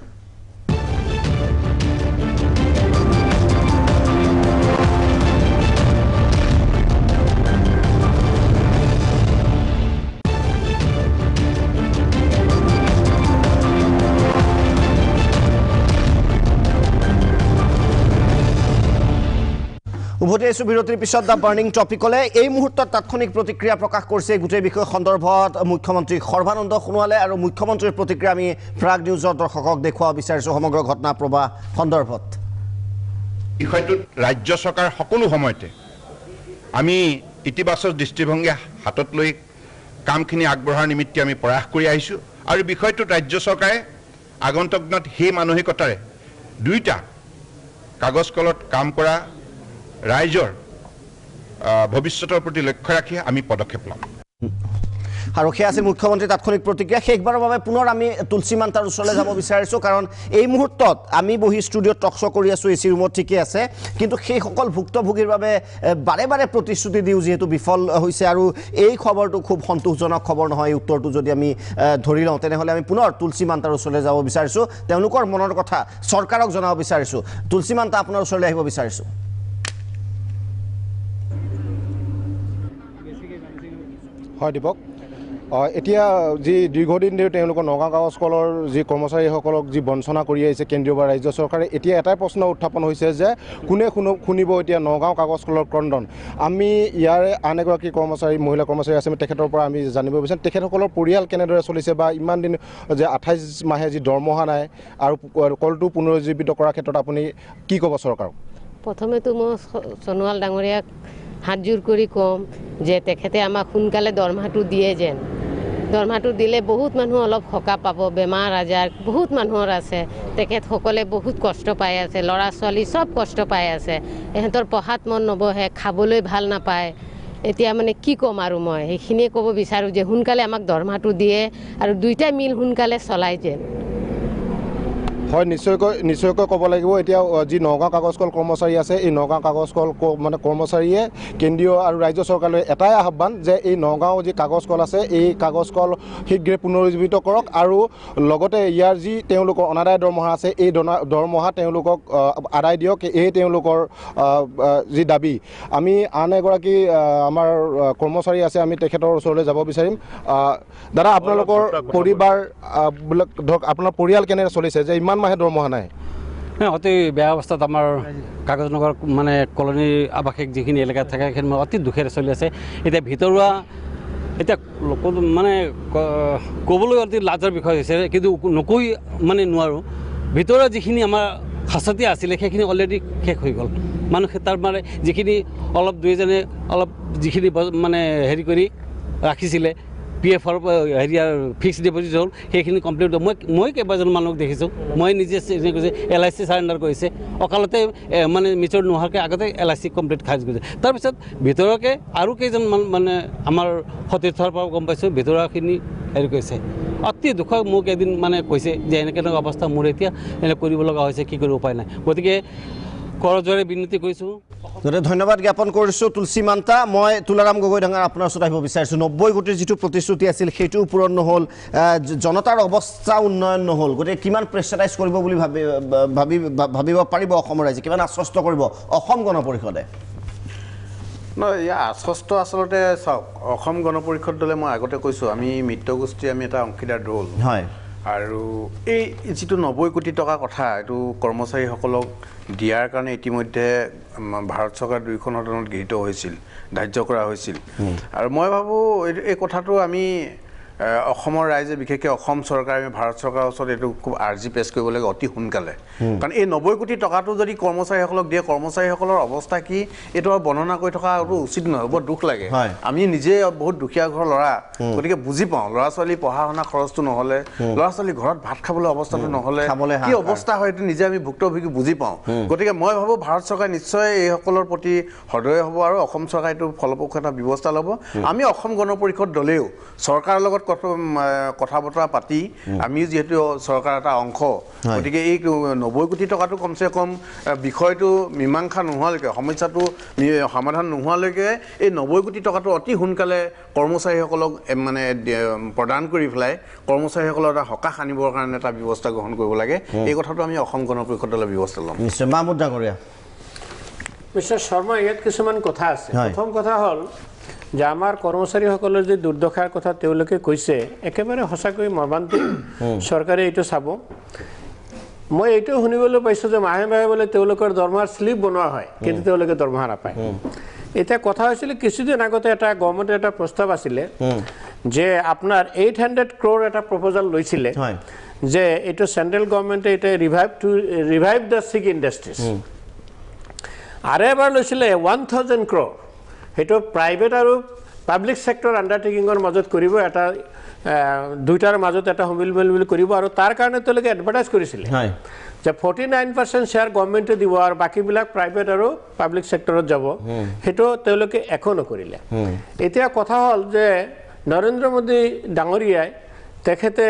উভতি আহিছোঁ বিৰতিৰ পিছত দ্য বাৰ্নিং টপিকলৈ এই মুহূৰ্তত তাৎক্ষণিক প্ৰতিক্ৰিয়া প্ৰকাশ কৰিছে গোটেই বিষয় সন্দৰ্ভত মুখ্যমন্ত্ৰী সৰ্বানন্দ সোণোৱালে আৰু মুখ্যমন্ত্ৰীৰ প্ৰতিক্ৰিয়া আমি প্ৰাগ নিউজৰ দৰ্শকক দেখুৱাব বিচাৰিছোঁ সমগ্ৰ ঘটনা প্ৰবাহ সন্দৰ্ভত বিষয়টোত ৰাজ্য চৰকাৰ সকলো সময়তে আমি ইতিবাচক দৃষ্টিভংগী হাতত লৈ কামখিনি আগবঢ়াৰ নিমিত্তে আমি প্ৰয়াস কৰি আহিছোঁ আৰু বিষয়টোত ৰাজ্য চৰকাৰে আগন্তুক দিনত সেই মানসিকতাৰে দুইটা কাগজ কলত কাম কৰা ৰাইজৰ ভৱিষ্যতৰ প্ৰতি লক্ষ্য ৰাখি আমি পদক্ষেপ ল'ম আৰু সেয়া আছিল মুখ্যমন্ত্ৰীৰ তাৎক্ষণিক প্ৰতিক্ৰিয়া শেষবাৰৰ বাবে পুনৰ আমি তুলসী মান্তাৰ ওচৰলৈ যাব বিচাৰিছোঁ কাৰণ এই মুহূৰ্তত আমি বহি ষ্টুডিঅ'ত টক শ্ব' কৰি আছোঁ এচি ৰুমত ঠিকেই আছে কিন্তু সেইসকল ভুক্তভোগীৰ বাবে বাৰে বাৰে প্ৰতিশ্ৰুতি দিওঁ যিহেতু বিফল হৈছে আৰু এই খবৰটো খুব সন্তোষজনক খবৰ নহয় এই উত্তৰটো যদি আমি ধৰি লওঁ তেনেহ'লে আমি পুনৰ তুলসী মান্তাৰ ওচৰলৈ যাব বিচাৰিছোঁ তেওঁলোকৰ মনৰ কথা চৰকাৰক জনাব বিচাৰিছোঁ তুলসী মান্তা আপোনাৰ ওচৰলৈ আহিব বিচাৰিছোঁ হয় দীপক এতিয়া যি দীৰ্ঘদিন ধৰি তেওঁলোকৰ নগাঁও কাগজ কলৰ যি কৰ্মচাৰীসকলক যি বঞ্চনা কৰি আহিছে কেন্দ্ৰীয় বা ৰাজ্য চৰকাৰে এতিয়া এটাই প্ৰশ্ন উত্থাপন হৈছে যে কোনে শুনিব এতিয়া নগাঁও কাগজ কলৰ ক্ৰদন আমি ইয়াৰে আন এগৰাকী কৰ্মচাৰী মহিলা কৰ্মচাৰী আছে তেখেতৰ পৰা আমি জানিব বিচাৰিম তেখেতসকলৰ পৰিয়াল কেনেদৰে চলিছে বা ইমান দিন যে 28 মাহে যি দৰমহা নাই আৰু কলটো পুনৰুজ্জীৱিত কৰাৰ ক্ষেত্ৰত আপুনি কি ক'ব চৰকাৰক প্ৰথমেতো মই সোণোৱাল ডাঙৰীয়াক হাত জোৰ কৰি ক'ম যে তেখেতে আমাক সোনকালে দৰমহাটো দিয়ে যেন দৰমহাটো দিলে বহুত মানুহ অলপ সকাহ পাব বেমাৰ আজাৰ বহুত মানুহৰ আছে তেখেতসকলে বহুত কষ্ট পাই আছে ল'ৰা ছোৱালী চব কষ্ট পাই আছে এহেঁতৰ পঢ়াত মন নবহে খাবলৈ ভাল নাপায় এতিয়া মানে কি ক'ম আৰু মই সেইখিনিয়ে ক'ব বিচাৰোঁ যে সোনকালে আমাক দৰমহাটো দিয়ে আৰু দুইটা মিল সোনকালে চলাই যেন হয় নিশ্চয়কৈ ক'ব লাগিব এতিয়া যি নগাঁও কাগজ কল কৰ্মচাৰী আছে এই নগাঁও কাগজ কল মানে কৰ্মচাৰীয়ে কেন্দ্ৰীয় আৰু ৰাজ্য চৰকাৰলৈ এটাই আহ্বান যে এই নগাঁও যি কাগজ কল আছে এই কাগজ কল শীঘ্ৰে পুনৰুজ্জীৱিত কৰক আৰু লগতে ইয়াৰ যি তেওঁলোকৰ অনাদায় দৰমহা আছে এই দৰমহা তেওঁলোকক আদায় দিয়ক এই তেওঁলোকৰ যি দাবী আমি আন এগৰাকী আমাৰ কৰ্মচাৰী আছে আমি তেখেতৰ ওচৰলৈ যাব বিচাৰিম দাদা আপোনালোকৰ পৰিবাৰ ধৰক আপোনাৰ পৰিয়াল কেনেদৰে চলিছে যে ইমান মাহে দৰমহা নাই অতি বেয়া অৱস্থাত আমাৰ কাগজনগৰ মানে কলনীৰ আৱাসিক যিখিনি এলেকাত থাকে সেইখিনি অতি দুখেৰে চলি আছে এতিয়া ভিতৰুৱা এতিয়া মানে ক'বলৈ অতি লাজৰ বিষয় হৈছে কিন্তু নকৈ মানে নোৱাৰোঁ ভিতৰুৱা যিখিনি আমাৰ সাঁচতি আছিলে সেইখিনি অলৰেডি শেষ হৈ গ'ল মানুহ তাৰ মানে যিখিনি অলপ দুইজনে অলপ যিখিনি মানে হেৰি কৰি ৰাখিছিলে PFৰ হেৰিয়াৰ ফিক্সড ডিপজিট হ'ল সেইখিনি কমপ্লিট মই কেইবাজন মানুহক দেখিছোঁ মই নিজে কৈছে LIC চাৰেণ্ডাৰ কৰিছে অকালতে মানে মিচৰ নোহোৱাকৈ আগতে LIC কমপ্লিট খাৰিজ কৰিছে তাৰপিছত ভিতৰকে আৰু কেইজনমান মানে আমাৰ সতীৰ্থৰ পৰা গম পাইছোঁ ভিতৰুৱাখিনি হেৰি কৰিছে অতি দুখ মোক এদিন মানে কৈছে যে এনেকৈ অৱস্থা মোৰ এতিয়া এনে কৰিব লগা হৈছে কি কৰিব উপায় নাই গতিকে কৰজোৰে বিনতি কৰিছোঁ ধন্যবাদ জ্ঞাপন কৰিছোঁ তুলসী মান্তা মই তুলাৰাম গগৈ ডাঙৰ আপোনাৰ ওচৰত আহিব বিচাৰিছোঁ 90 কোটিৰ যিটো প্ৰতিশ্ৰুতি আছিল সেইটোও পূৰণ নহ'ল জনতাৰ অৱস্থা উন্নয়ন নহ'ল গতিকে কিমান প্ৰেছাৰাইজ কৰিব বুলি ভাবিব পাৰিব অসমৰ ৰাইজে কিমান আশ্বস্ত কৰিব অসম গণ পৰিষদে নহয় ইয়াৰ আশ্বস্ত আচলতে চাওক অসম গণ পৰিষদ দলে মই আগতে কৈছোঁ আমি মিত্ৰগোষ্ঠী আমি এটা অংশীদাৰ দল হয় আৰু এই যিটো 90 কোটি টকা কথা এইটো কৰ্মচাৰীসকলক দিয়াৰ কাৰণে ইতিমধ্যে ভাৰত চৰকাৰ দুইখন সদনত গৃহীত হৈছিল ধাৰ্য কৰা হৈছিল আৰু মই ভাবোঁ এই কথাটো আমি অসমৰ ৰাইজে বিশেষকৈ অসম চৰকাৰে ভাৰত চৰকাৰৰ ওচৰত এইটো খুব আৰ্জি পেছ কৰিব লাগে অতি সোনকালে কাৰণ এই 90 কোটি টকাটো যদি কৰ্মচাৰীসকলক দিয়ে কৰ্মচাৰীসকলৰ অৱস্থা কি এইটো বৰ্ণনা কৰি থকা উচিত নহয় বৰ দুখ লাগে আমি নিজে বহুত দুখীয়া ঘৰৰ ল'ৰা গতিকে বুজি পাওঁ ল'ৰা ছোৱালী পঢ়া শুনা খৰচটো নহ'লে ল'ৰা ছোৱালী ঘৰত ভাত খাবলৈ অৱস্থাটো নহ'লে কি অৱস্থা হয় এইটো নিজে আমি ভুক্তভোগী বুজি পাওঁ গতিকে মই ভাবোঁ ভাৰত চৰকাৰে নিশ্চয় এইসকলৰ প্ৰতি সদয় হ'ব আৰু অসম চৰকাৰে এইটো ফলপ্ৰসূ এটা ব্যৱস্থা ল'ব আমি অসম গণ পৰিষদ দলেও চৰকাৰৰ লগত কথা বতৰা পাতি আমি যিহেতু চৰকাৰ এটা অংশ গতিকে এই 90 কোটি টকাটো কমচে কম বিষয়টো মীমাংসা নোহোৱালৈকে সমস্যাটো সমাধান নোহোৱালৈকে এই 90 কোটি টকাটো অতি সোনকালে কৰ্মচাৰীসকলক মানে প্ৰদান কৰি পেলাই কৰ্মচাৰীসকলৰ এটা সকাহ আনিবৰ কাৰণে এটা ব্যৱস্থা গ্ৰহণ কৰিব লাগে এই কথাটো আমি অসম গণ পৰিষদ দলৰ ব্যৱস্থা ল'ম নিশ্চয় মাহমুদ ডাঙৰীয়া মিষ্টাৰ শৰ্মা ইয়াত কিছুমান কথা আছে প্ৰথম কথা হ'ল যে আমাৰ কৰ্মচাৰীসকলৰ যে দুৰ্দশাৰ কথা তেওঁলোকে কৈছে একেবাৰে সঁচাকৈ মৰ্মান্তিক চৰকাৰে এইটো চাব মই এইটো শুনিবলৈ পাইছোঁ যে মাহে মাহে বোলে তেওঁলোকৰ দৰমহাৰ শ্লিপ বনোৱা হয় কিন্তু তেওঁলোকে দৰমহা নাপায় এতিয়া কথা হৈছিলে কিছুদিন আগতে এটা গভৰ্ণমেণ্টৰ এটা প্ৰস্তাৱ আছিলে যে আপোনাৰ 800 crore এটা প্ৰপ'জাল লৈছিলে যে এইটো চেণ্ট্ৰেল গভৰ্ণমেণ্টে এটা ৰিভাইভ দ্য চিক ইণ্ডাষ্ট্ৰিজ আৰু এবাৰ লৈছিলে 1000 crore সেইটো প্ৰাইভেট আৰু পাব্লিক ছেক্টৰ আণ্ডাৰটেকিঙৰ মাজত কৰিব এটা দুইটাৰ মাজত এটা সমিল মিল কৰিব আৰু তাৰ কাৰণে তেওঁলোকে এডভাৰটাইজ কৰিছিলে যে 49% শ্বেয়াৰ গভৰ্ণমেণ্টে দিব আৰু বাকীবিলাক প্ৰাইভেট আৰু পাব্লিক ছেক্টৰত যাব সেইটো তেওঁলোকে একো নকৰিলে এতিয়া কথা হ'ল যে নৰেন্দ্ৰ মোদী ডাঙৰীয়াই তেখেতে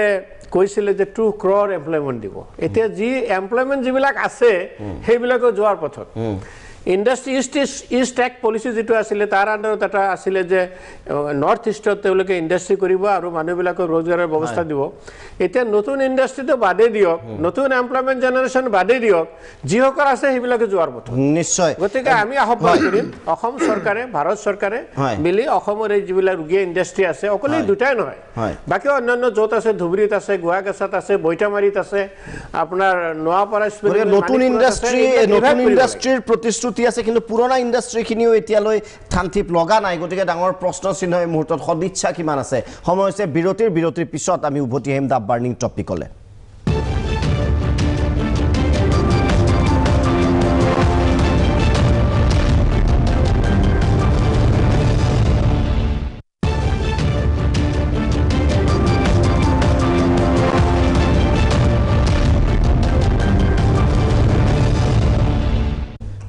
কৈছিলে যে 2 crore এমপ্লয়মেণ্ট দিব এতিয়া যি এমপ্লয়মেণ্ট যিবিলাক আছে সেইবিলাকো যোৱাৰ পথত ইণ্ডাষ্ট্ৰি ইষ্ট টেক পলিচি যিটো আছিলে তাৰ আণ্ডাৰত এটা আছিলে যে নৰ্থ ইষ্টত তেওঁলোকে ইণ্ডাষ্ট্ৰি কৰিব আৰু মানুহবিলাকক ৰোজগাৰৰ ব্যৱস্থা দিব এতিয়া নতুন ইণ্ডাষ্ট্ৰিটো বাদেই দিয়ক নতুন এমপ্লয়মেণ্ট জেনেৰেশ্যন বাদেই দিয়ক যিসকল আছে সেইবিলাকে যোৱাৰ পথ নিশ্চয় গতিকে আমি আহ্বান কৰিম অসম চৰকাৰে ভাৰত চৰকাৰে মিলি অসমৰ এই যিবিলাক ৰুগীয়া ইণ্ডাষ্ট্ৰি আছে অকল এই দুটাই নহয় বাকী অন্যান্য য'ত আছে ধুবুৰীত আছে গুৱাহাটীত আছে বৈঠামাৰীত আছে আপোনাৰ নোৱাপাৰা নতুন ইণ্ডাষ্ট্ৰিৰ প্ৰতিশ্ৰুতি আছে কিন্তু পুৰণা ইণ্ডাষ্ট্ৰিখিনিও এতিয়ালৈ থানথিপ লগা নাই গতিকে ডাঙৰ প্ৰশ্ন চিহ্ন এই মুহূৰ্তত সদিচ্ছা কিমান আছে সময় হৈছে বিৰতিৰ পিছত আমি উভতি আহিম দ্য বাৰ্নিং টপিকলৈ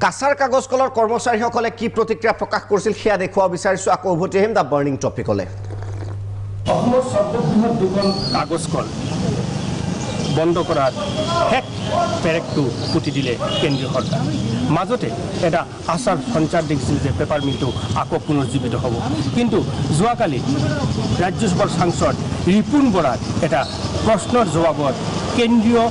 কাছাৰ কাগজ কলৰ কৰ্মচাৰীসকলে কি প্ৰতিক্ৰিয়া প্ৰকাশ কৰিছিল সেয়া দেখুৱাব বিচাৰিছোঁ আকৌ উভতি আহিম দ্য বাৰ্নিং টপিকলৈ অসমৰ সৰ্ববৃহৎ দুখন কাগজ কল বন্ধ কৰাৰ শেষ পেৰেকটো পুতি দিলে কেন্দ্ৰীয় চৰকাৰ মাজতে এটা আশাৰ সঞ্চাৰ দেখিছিল যে পেপাৰ মিলটো আকৌ পুনৰুজ্জীৱিত হ'ব কিন্তু যোৱাকালি ৰাজ্যসভাৰ সাংসদ ৰিপুণ বৰাৰ এটা প্ৰশ্নৰ জবাবত কেন্দ্ৰীয়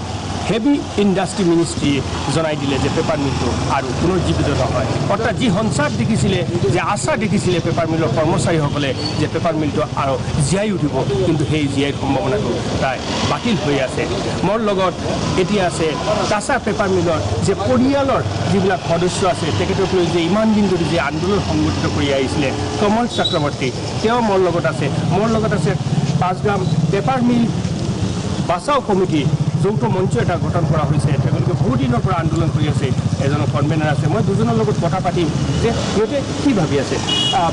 হেভি ইণ্ডাষ্ট্ৰি মিনিষ্ট্ৰীয়ে জনাই দিলে যে পেপাৰ মিলটো আৰু পুনৰুজ্জীৱিত নহয় অৰ্থাৎ যি সঞ্চাৰ দেখিছিলে যে আশা দেখিছিলে পেপাৰ মিলৰ কৰ্মচাৰীসকলে যে পেপাৰ মিলটো আৰু জীয়াই উঠিব কিন্তু সেই জীয়াই সম্ভাৱনাটো প্ৰায় বাতিল হৈ আছে মোৰ লগত এতিয়া আছে কাছাৰ পেপাৰ মিলৰ যে পৰিয়ালৰ যিবিলাক সদস্য আছে তেখেতক লৈ যে ইমান দিন ধৰি যে আন্দোলন সংগঠিত কৰি আহিছিলে কমল চক্ৰৱৰ্তী তেওঁ মোৰ লগত আছে 5 গ্ৰাম পেপাৰ মিল বাচাও কমিটি যৌথ মঞ্চ এটা গঠন কৰা হৈছে তেওঁলোকে বহু দিনৰ পৰা আন্দোলন কৰি আছে এজন কনভেনাৰ আছে মই দুজনৰ লগত কথা পাতিম যে সিহঁতে কি ভাবি আছে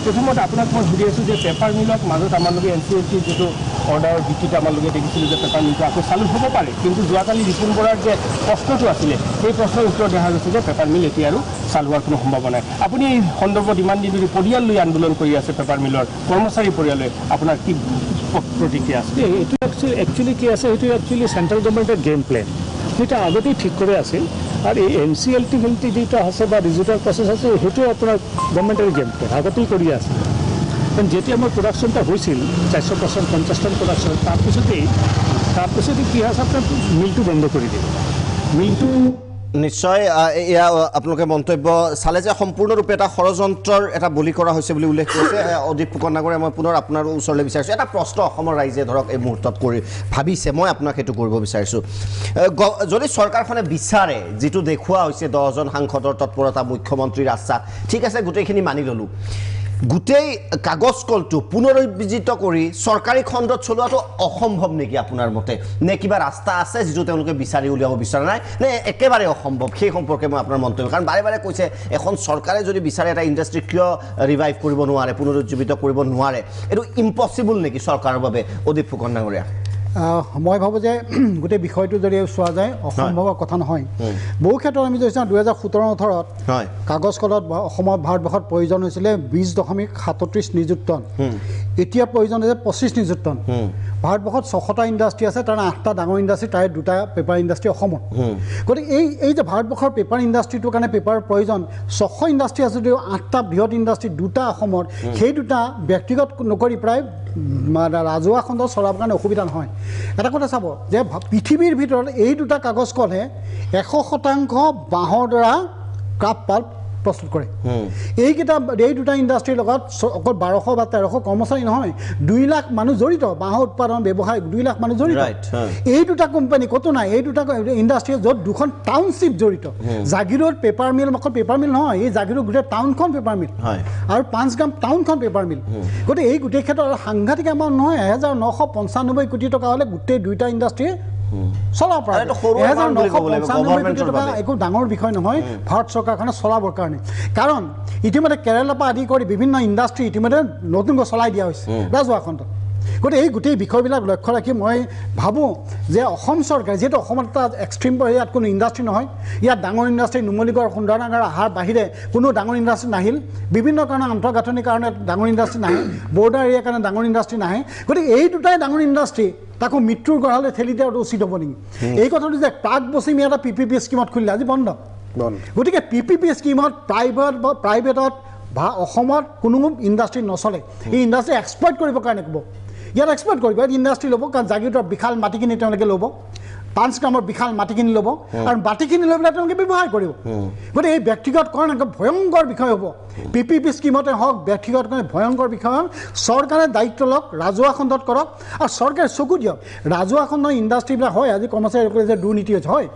প্ৰথমতে আপোনাক মই সুধি আছোঁ যে পেপাৰ মিলৰ মাজত আমালোকে NCLT যিটো অৰ্ডাৰৰ ভিত্তিত আমালোকে দেখিছিলোঁ যে পেপাৰ মিলটো আকৌ চালু হ'ব পাৰে কিন্তু যোৱাকালি ৰিপুণ বৰাৰ যে প্ৰশ্নটো আছিলে সেই প্ৰশ্নৰ উত্তৰ দেখা গৈছে যে পেপাৰ মিল এতিয়া আৰু চালু হোৱাৰ কোনো সম্ভাৱনা নাই আপুনি এই সন্দৰ্ভত ইমান দিন ধৰি পৰিয়াল লৈ আন্দোলন কৰি আছে পেপাৰ মিলৰ কৰ্মচাৰী পৰিয়ালে আপোনাৰ কি প্ৰতিক্ৰিয়া আছে এইটো একচুৱেলি কি আছে সেইটো একচুৱেলি চেণ্ট্ৰেল গভৰ্ণমেণ্টৰ গেম প্লেন সেইটো আগতেই ঠিক কৰি আছিল আৰু এই NCLT যিটো আছে বা ডিজিটেল প্ৰচেছ আছে সেইটো আপোনাৰ গভৰ্ণমেণ্টৰ গেম প্লেন আগতেই কৰি আছে কাৰণ যেতিয়া আমাৰ প্ৰডাকশ্যনটা হৈছিল 400% 50 টন প্ৰডাকশ্যন তাৰপিছতেই কি হৈছে আপোনাৰ মিলটো বন্ধ কৰি দিয়ে মিলটো নিশ্চয় এয়া আপোনালোকে মন্তব্য চালে যে সম্পূৰ্ণৰূপে এটা ষড়যন্ত্ৰৰ এটা বলি কৰা হৈছে বুলি উল্লেখ কৰিছে অদীপ ফুকন ডাঙৰীয়া মই পুনৰ আপোনাৰ ওচৰলৈ বিচাৰিছোঁ এটা প্ৰশ্ন অসমৰ ৰাইজে ধৰক এই মুহূৰ্তত কৰি ভাবিছে মই আপোনাক সেইটো কৰিব বিচাৰিছোঁ যদি চৰকাৰখনে বিচাৰে যিটো দেখুওৱা হৈছে 10জন সাংসদৰ তৎপৰতা মুখ্যমন্ত্ৰীৰ আশ্বাস ঠিক আছে গোটেইখিনি মানি ল'লোঁ গোটেই কাগজ কলটো পুনৰুজ্জীৱিত কৰি চৰকাৰী খণ্ডত চলোৱাটো অসম্ভৱ নেকি আপোনাৰ মতে নে কিবা ৰাস্তা আছে যিটো তেওঁলোকে বিচাৰি উলিয়াব বিচৰা নাই নে একেবাৰে অসম্ভৱ সেই সম্পৰ্কে মই আপোনাৰ মন্তব্য কাৰণ বাৰে বাৰে কৈছে এখন চৰকাৰে যদি বিচাৰে এটা ইণ্ডাষ্ট্ৰি কিয় ৰিভাইভ কৰিব নোৱাৰে পুনৰুজ্জীৱিত কৰিব নোৱাৰে এইটো ইম্পচিবল নেকি চৰকাৰৰ বাবে অদীপ ফুকন ডাঙৰীয়া মই ভাবোঁ যে গোটেই বিষয়টো যদি চোৱা যায় অসম্ভৱ কথা নহয় বহু ক্ষেত্ৰত আমি যদি চাওঁ 2017-18ত কাগজ কলত অসমত ভাৰতবৰ্ষত প্ৰয়োজন হৈছিলে 20.37 নিযুত টন এতিয়া প্ৰয়োজন হৈছে 25 নিযুত টন ভাৰতবৰ্ষত 6টা ইণ্ডাষ্ট্ৰি আছে তাৰ 8টা ডাঙৰ ইণ্ডাষ্ট্ৰি তাৰে 2টা পেপাৰ ইণ্ডাষ্ট্ৰি অসমত গতিকে এই যে ভাৰতবৰ্ষৰ পেপাৰ ইণ্ডাষ্ট্ৰিটোৰ কাৰণে পেপাৰৰ প্ৰয়োজন 600 ইণ্ডাষ্ট্ৰি আছে যদিও 8টা বৃহৎ ইণ্ডাষ্ট্ৰি 2টা অসমত সেই 2টা ব্যক্তিগত নকৰি প্ৰায় ৰাজহুৱা খণ্ডত চলাবৰ কাৰণে অসুবিধা নহয় এটা কথা চাব যে পৃথিৱীৰ ভিতৰত এই 2টা কাগজ কলহে 100% বাঁহৰ দ্বাৰা কাপ পাল্প প্ৰস্তুত কৰে এই 2টা ইণ্ডাষ্ট্ৰিৰ লগত অকল 1200 বা 1300 কৰ্মচাৰী নহয় 2 লাখ মানুহ জড়িত বাঁহ উৎপাদন ব্যৱসায় 2 লাখ মানুহ জড়িত এই 2টা কোম্পানী কতো নাই এই 2টা ইণ্ডাষ্ট্ৰি য'ত 2খন টাউনশ্বিপ জড়িত জাগিৰোড পেপাৰ মিল অকল পেপাৰ মিল নহয় এই জাগিৰোড গোটেই টাউনখন পেপাৰ মিল আৰু 5 গ্ৰাম টাউনখন পেপাৰ মিল গতিকে এই গোটেই ক্ষেত্ৰত সাংঘাতিক এমাউণ্ট নহয় 1995 কোটি টকা হ'লে গোটেই 2টা ইণ্ডাষ্ট্ৰি চলাব পাৰে 1995 কোটি টকা একো ডাঙৰ বিষয় নহয় ভাৰত চৰকাৰখনে চলাবৰ কাৰণে কাৰণ ইতিমধ্যে কেৰালাৰ পৰা আদি কৰি বিভিন্ন ইণ্ডাষ্ট্ৰি ইতিমধ্যে নতুনকৈ চলাই দিয়া হৈছে ৰাজহুৱা খণ্ডত গতিকে এই গোটেই বিষয়বিলাক লক্ষ্য ৰাখি মই ভাবোঁ যে অসম চৰকাৰে যিহেতু অসমত এটা এক্সট্ৰিম ইয়াত কোনো ইণ্ডাষ্ট্ৰি নহয় ইয়াত ডাঙৰ ইণ্ডাষ্ট্ৰি নুমলীগড় সুন্দৰনগৰ অহাৰ বাহিৰে কোনো ডাঙৰ ইণ্ডাষ্ট্ৰি নাহিল বিভিন্ন কাৰণত আন্তঃগাঁথনিৰ কাৰণে ডাঙৰ ইণ্ডাষ্ট্ৰি নাহে বৰ্ডাৰ এৰিয়াৰ কাৰণে ডাঙৰ ইণ্ডাষ্ট্ৰি নাহে গতিকে এই 2টাই ডাঙৰ ইণ্ডাষ্ট্ৰি তাকো মৃত্যুৰ গড়ালে ঠেলি দিয়াটো উচিত হ'ব নেকি এই কথাটো যে প্ৰাক বছীমি এটা PPP স্কিমত খুলিলে আজি বন্ধ গতিকে PPP স্কিমত প্ৰাইভেটত বা অসমত কোনো ইণ্ডাষ্ট্ৰি নচলে এই ইণ্ডাষ্ট্ৰি এক্সপ্লইট কৰিবৰ কাৰণে ক'ব ইয়াত এক্সপ্লইট কৰিব ইয়াত ইণ্ডাষ্ট্ৰি ল'ব কাৰণ জাগিৰোডৰ বিশাল মাটিখিনি তেওঁলোকে ল'ব 5 গ্ৰামৰ বিশাল মাটিখিনি ল'ব আৰু মাটিখিনি লৈ পেলাই তেওঁলোকে ব্যৱহাৰ কৰিব গতিকে এই ব্যক্তিগত কাৰণ এক ভয়ংকৰ বিষয় হ'ব PPP স্কিমতে হওক ব্যক্তিগত কাৰণে ভয়ংকৰ বিষয় চৰকাৰে দায়িত্ব লওক ৰাজহুৱা খণ্ডত কৰক আৰু চৰকাৰে চকু দিয়ক ৰাজহুৱা খণ্ডৰ ইণ্ডাষ্ট্ৰিবিলাক হয় আজি কৰ্মচাৰীসকলে যে দুৰ্নীতি হয়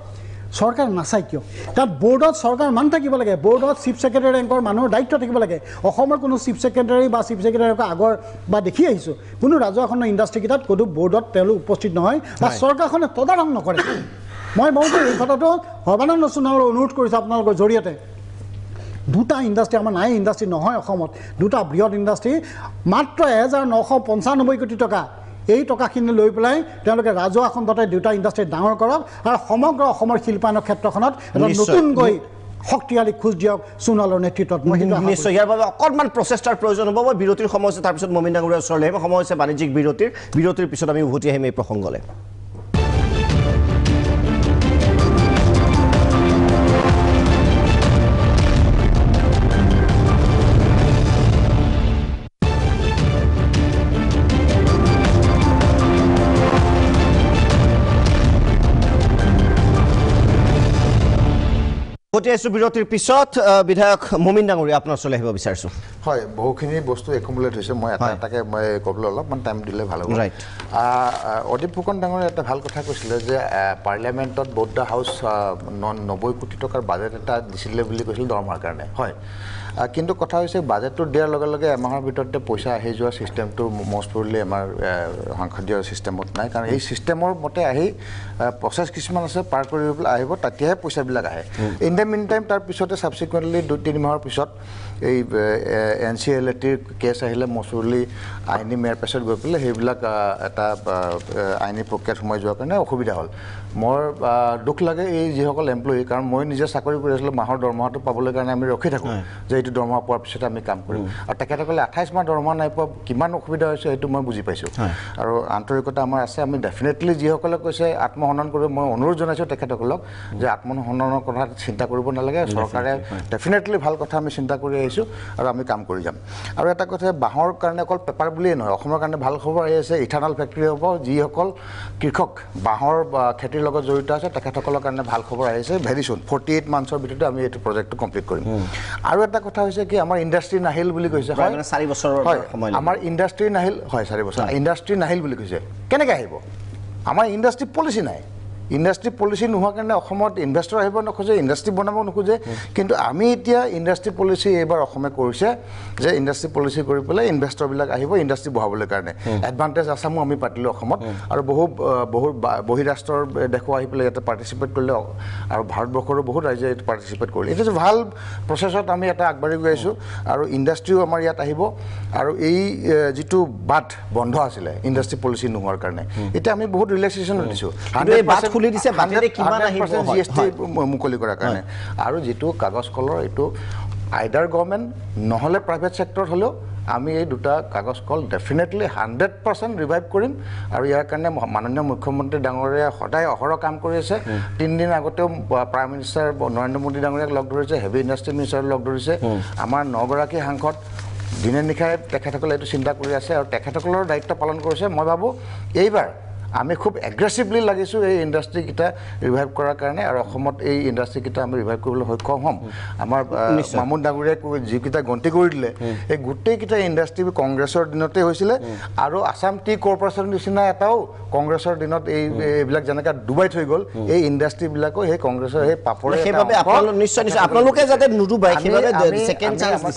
চৰকাৰ নাচাই কিয় তাত বৰ্ডত চৰকাৰ মানুহ থাকিব লাগে বৰ্ডত চিফ ছেক্ৰেটাৰী ৰেংকৰ মানুহৰ দায়িত্ব থাকিব লাগে অসমৰ কোনো চিফ ছেক্ৰেটাৰী বা চিফ ছেক্ৰেটাৰীক আগৰ বা দেখি আহিছোঁ কোনো ৰাজহুৱা খণ্ডৰ ইণ্ডাষ্ট্ৰিকেইটাত কোনো বৰ্ডত তেওঁলোক উপস্থিত নহয় বা চৰকাৰখনে তদাৰক নকৰে মই ভাবোঁ এই কথাটো সৰ্বানন্দ সোণোৱালে অনুৰোধ কৰিছোঁ আপোনালোকৰ জৰিয়তে 2টা ইণ্ডাষ্ট্ৰি আমাৰ নাই ইণ্ডাষ্ট্ৰি নহয় অসমত 2টা বৃহৎ ইণ্ডাষ্ট্ৰি মাত্ৰ 1995 কোটি টকা এই টকাখিনি লৈ পেলাই তেওঁলোকে ৰাজহুৱা খণ্ডতে 2টা ইণ্ডাষ্ট্ৰি ডাঙৰ কৰক আৰু সমগ্ৰ অসমৰ শিল্পায়নৰ ক্ষেত্ৰখনত এটা নতুনকৈ শক্তিশালী খোজ দিয়ক সোণোৱালৰ নেতৃত্বত নিশ্চয় ইয়াৰ বাবে অকণমান প্ৰচেষ্টাৰ প্ৰয়োজন হ'ব মই বিৰতিৰ সময় হৈছে তাৰপিছত মমিন ডাঙৰীয়াৰ ওচৰলৈ আহিম সময় হৈছে বাণিজ্যিক বিৰতিৰ পিছত আমি উভতি আহিম এই প্ৰসংগলৈ বিৰতিৰ পিছত বিধায়ক মমিন ডাঙৰীয়া আপোনাৰ ওচৰলৈ আহিব বিচাৰিছোঁ হয় বহুখিনি বস্তু একুমুলেট হৈছে মই এটাকে মই ক'বলৈ অলপমান টাইম দিলে ভাল হ'ব অদীপ ফুকন ডাঙৰীয়া এটা ভাল কথা কৈছিলে যে পাৰ্লিয়ামেণ্টত বোথ দ্য হাউচ 90 কোটি টকাৰ বাজেট এটা দিছিলে বুলি কৈছিল দৰমহাৰ কাৰণে হয় কিন্তু কথা হৈছে বাজেটটো দিয়াৰ লগে লগে এমাহৰ ভিতৰতে পইচা আহি যোৱা ছিষ্টেমটো মষ্ট প্ৰবলি আমাৰ সংসদীয় ছিষ্টেমত নাই কাৰণ এই ছিষ্টেমৰ মতে আহি প্ৰচেছ কিছুমান আছে পাৰ কৰি পেলাই আহিব তেতিয়াহে পইচাবিলাক আহে ইন দ্য মিন টাইম তাৰ পিছতে ছাবচিকুৱেণ্টলি 2-3 মাহৰ পিছত এই NCLATৰ কেছ আহিলে মচুৰলি আইনী মেয়াৰ পেছত গৈ পেলাই সেইবিলাক এটা আইনী প্ৰক্ৰিয়াত সোমাই যোৱাৰ কাৰণে অসুবিধা হ'ল মোৰ দুখ লাগে এই যিসকল এমপ্লয়ী কাৰণ মই নিজে চাকৰি কৰি আছিলোঁ মাহৰ দৰমহাটো পাবলৈ কাৰণে আমি ৰখি থাকোঁ যে এইটো দৰমহা পোৱাৰ পিছতে আমি কাম কৰিম আৰু তেখেতসকলে 28 মাহ দৰমহা নাই পোৱা কিমান অসুবিধা হৈছে সেইটো মই বুজি পাইছোঁ আৰু আন্তৰিকতা আমাৰ আছে আমি ডেফিনেটলি যিসকলে কৈছে আত্মসন্মান কৰিব মই অনুৰোধ জনাইছোঁ তেখেতসকলক যে আত্মসন্মানৰ কথা চিন্তা কৰিব নালাগে চৰকাৰে ডেফিনেটলি ভাল কথা আমি চিন্তা কৰি আহিছোঁ আৰু আমি কাম কৰি যাম আৰু এটা কথা বাঁহৰ কাৰণে অকল পেপাৰ বুলিয়েই নহয় অসমৰ কাৰণে ভাল খবৰ আহি আছে ইথানল ফেক্টৰী হ'ব যিসকল কৃষক বাঁহৰ খেতিৰ লগত জড়িত আছে তেখেতসকলৰ কাৰণে ভাল খবৰ আহিছে ভেৰি চুন 48 মান্থছৰ ভিতৰতে আমি এইটো প্ৰজেক্টটো কমপ্লিট কৰিম আৰু এটা কথা হৈছে কি আমাৰ ইণ্ডাষ্ট্ৰি নাহিল বুলি কৈছে হয় 4 বছৰৰ সময় আমাৰ ইণ্ডাষ্ট্ৰি নাহিল হয় 4 বছৰ ইণ্ডাষ্ট্ৰি নাহিল বুলি কৈছে কেনেকৈ আহিব আমাৰ ইণ্ডাষ্ট্ৰি পলিচি নাই ইণ্ডাষ্ট্ৰি পলিচি নোহোৱাৰ কাৰণে অসমত ইনভেষ্টৰ আহিব নোখোজে, ইণ্ডাষ্ট্ৰি বনাব নোখোজে। কিন্তু আমি এতিয়া ইণ্ডাষ্ট্ৰি পলিচি এইবাৰ অসমে কৰিছে যে ইণ্ডাষ্ট্ৰি পলিচি কৰি পেলাই ইনভেষ্টৰবিলাক আহিব ইণ্ডাষ্ট্ৰি বঢ়াবলৈ কাৰণে। এডভান্টেজ আছামো আমি পাতিলোঁ অসমত, আৰু বহু বহিৰাষ্ট্ৰৰ দেশো আহি পেলাই ইয়াতে পাৰ্টিচিপেট কৰিলে, আৰু ভাৰতবৰ্ষৰো বহুত ৰাজ্যে ইয়াতে পাৰ্টিচিপেট কৰিলে। এইটো ভাল প্ৰচেছত আমি এটা আগবাঢ়ি গৈ আছোঁ, আৰু ইণ্ডাষ্ট্ৰিও আমাৰ ইয়াত আহিব। আৰু এই যিটো বাট বন্ধ আছিলে ইণ্ডাষ্ট্ৰি পলিচি নোহোৱাৰ কাৰণে, এতিয়া আমি বহুত ৰিলেক্সেশ্যন দিছোঁ, 100% GST মুকলি কৰাৰ কাৰণে। আৰু যিটো কাগজ কলৰ এইটো আইডাৰ গভৰ্ণমেণ্ট নহ'লে প্ৰাইভেট ছেক্টৰত হ'লেও আমি এই দুটা কাগজ কল ডেফিনেটলি 100% ৰিভাইভ কৰিম। আৰু ইয়াৰ কাৰণে মাননীয় মুখ্যমন্ত্ৰী ডাঙৰীয়া সদায় অহৰহ কাম কৰি আছে। 3 দিন আগতেও প্ৰাইম মিনিষ্টাৰ নৰেন্দ্ৰ মোদী ডাঙৰীয়াক লগ ধৰিছে, হেভি ইণ্ডাষ্ট্ৰি মিনিষ্টাৰক লগ ধৰিছে। আমাৰ 9 গৰাকী সাংসদ দিনে নিশাই তেখেতসকলে এইটো চিন্তা কৰি আছে, আৰু তেখেতসকলৰ দায়িত্ব পালন কৰিছে। মই ভাবোঁ এইবাৰ আমি খুব এগ্ৰেছিভলি লাগিছোঁ এই ইণ্ডাষ্ট্ৰিকেইটা ৰিভাইভ কৰাৰ কাৰণে, আৰু অসমত এই ইণ্ডাষ্ট্ৰিকেইটা আমি ৰিভাইভ কৰিবলৈ সক্ষম হ'ম। আমাৰ মামুন ডাঙৰীয়াই যিকেইটা গন্তি কৰি দিলে, এই গোটেইকেইটা ইণ্ডাষ্ট্ৰি কংগ্ৰেছৰ দিনতে হৈছিলে, আৰু আছাম টি কৰ্পৰেশ্যনৰ নিচিনা এটাও কংগ্ৰেছৰ দিনত এইবিলাক যেনেকৈ ডুবাই থৈ গ'ল, এই ইণ্ডাষ্ট্ৰিবিলাকো সেই কংগ্ৰেছৰ সেই পাপৰে আপোনালোকে যাতে নুডুবাই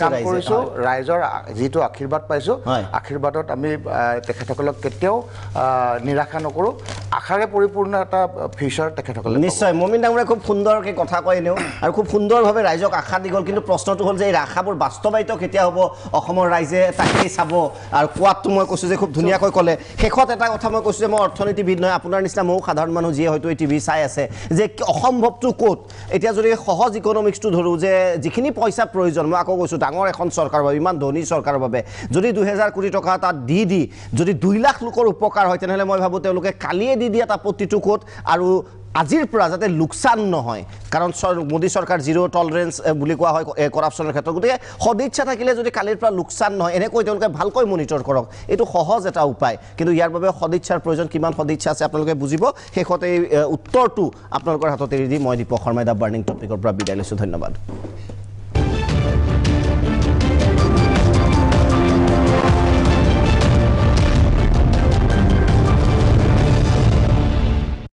কাম কৰিছোঁ। ৰাইজৰ যিটো আশীৰ্বাদ পাইছোঁ, আশীৰ্বাদত আমি তেখেতসকলক কেতিয়াও নিৰাশা নকৰোঁ, আশাৰে পৰিপূৰ্ণ এটা ফিউচাৰ তেখেতসকলে। নিশ্চয় মমিন ডাঙৰীয়াই খুব সুন্দৰকৈ কথা কয় এনেও, আৰু খুব সুন্দৰভাৱে ৰাইজক আশা দি গ'ল। কিন্তু প্ৰশ্নটো হ'ল যে এই আশাবোৰ বাস্তৱায়িত কেতিয়া হ'ব, অসমৰ ৰাইজে তাকেই চাব। আৰু কোৱাতটো মই কৈছোঁ যে খুব ধুনীয়াকৈ ক'লে। শেষত এটা কথা মই কৈছোঁ যে মই অৰ্থনীতিবিদ নহয়, আপোনাৰ নিচিনা ময়ো সাধাৰণ মানুহ যিয়ে হয়তো এই টিভি চাই আছে, যে অসম্ভৱটো ক'ত। এতিয়া যদি সহজ ইকনমিক্সটো ধৰোঁ, যে যিখিনি পইচা প্ৰয়োজন, মই আকৌ কৈছোঁ ডাঙৰ এখন চৰকাৰৰ বাবে, ইমান ধনী চৰকাৰৰ বাবে যদি 2000 কোটি টকা তাত দি যদি 2 লাখ লোকৰ উপকাৰ হয়, তেনেহ'লে মই ভাবোঁ তেওঁলোকে কালিয়ে দি দিয়া আপত্তিটো ক'ত। আৰু আজিৰ পৰা যাতে লোকচান নহয়, কাৰণ মোদী চৰকাৰ জিৰ' টলাৰেঞ্চ বুলি কোৱা হয় কৰাপশ্যনৰ ক্ষেত্ৰত। গতিকে সদিচ্ছা থাকিলে যদি কালিৰ পৰা লোকচান নহয়, এনেকৈ তেওঁলোকে ভালকৈ মনিটৰ কৰক। এইটো সহজ এটা উপায়, কিন্তু ইয়াৰ বাবে সদিচ্ছাৰ প্ৰয়োজন। কিমান সদিচ্ছা আছে আপোনালোকে বুজিব। শেষতে এই উত্তৰটো আপোনালোকৰ হাতত এৰি দি মই দীপক শৰ্মাই দ্য বাৰ্ণিং টপিকৰ পৰা বিদায় লৈছোঁ। ধন্যবাদ।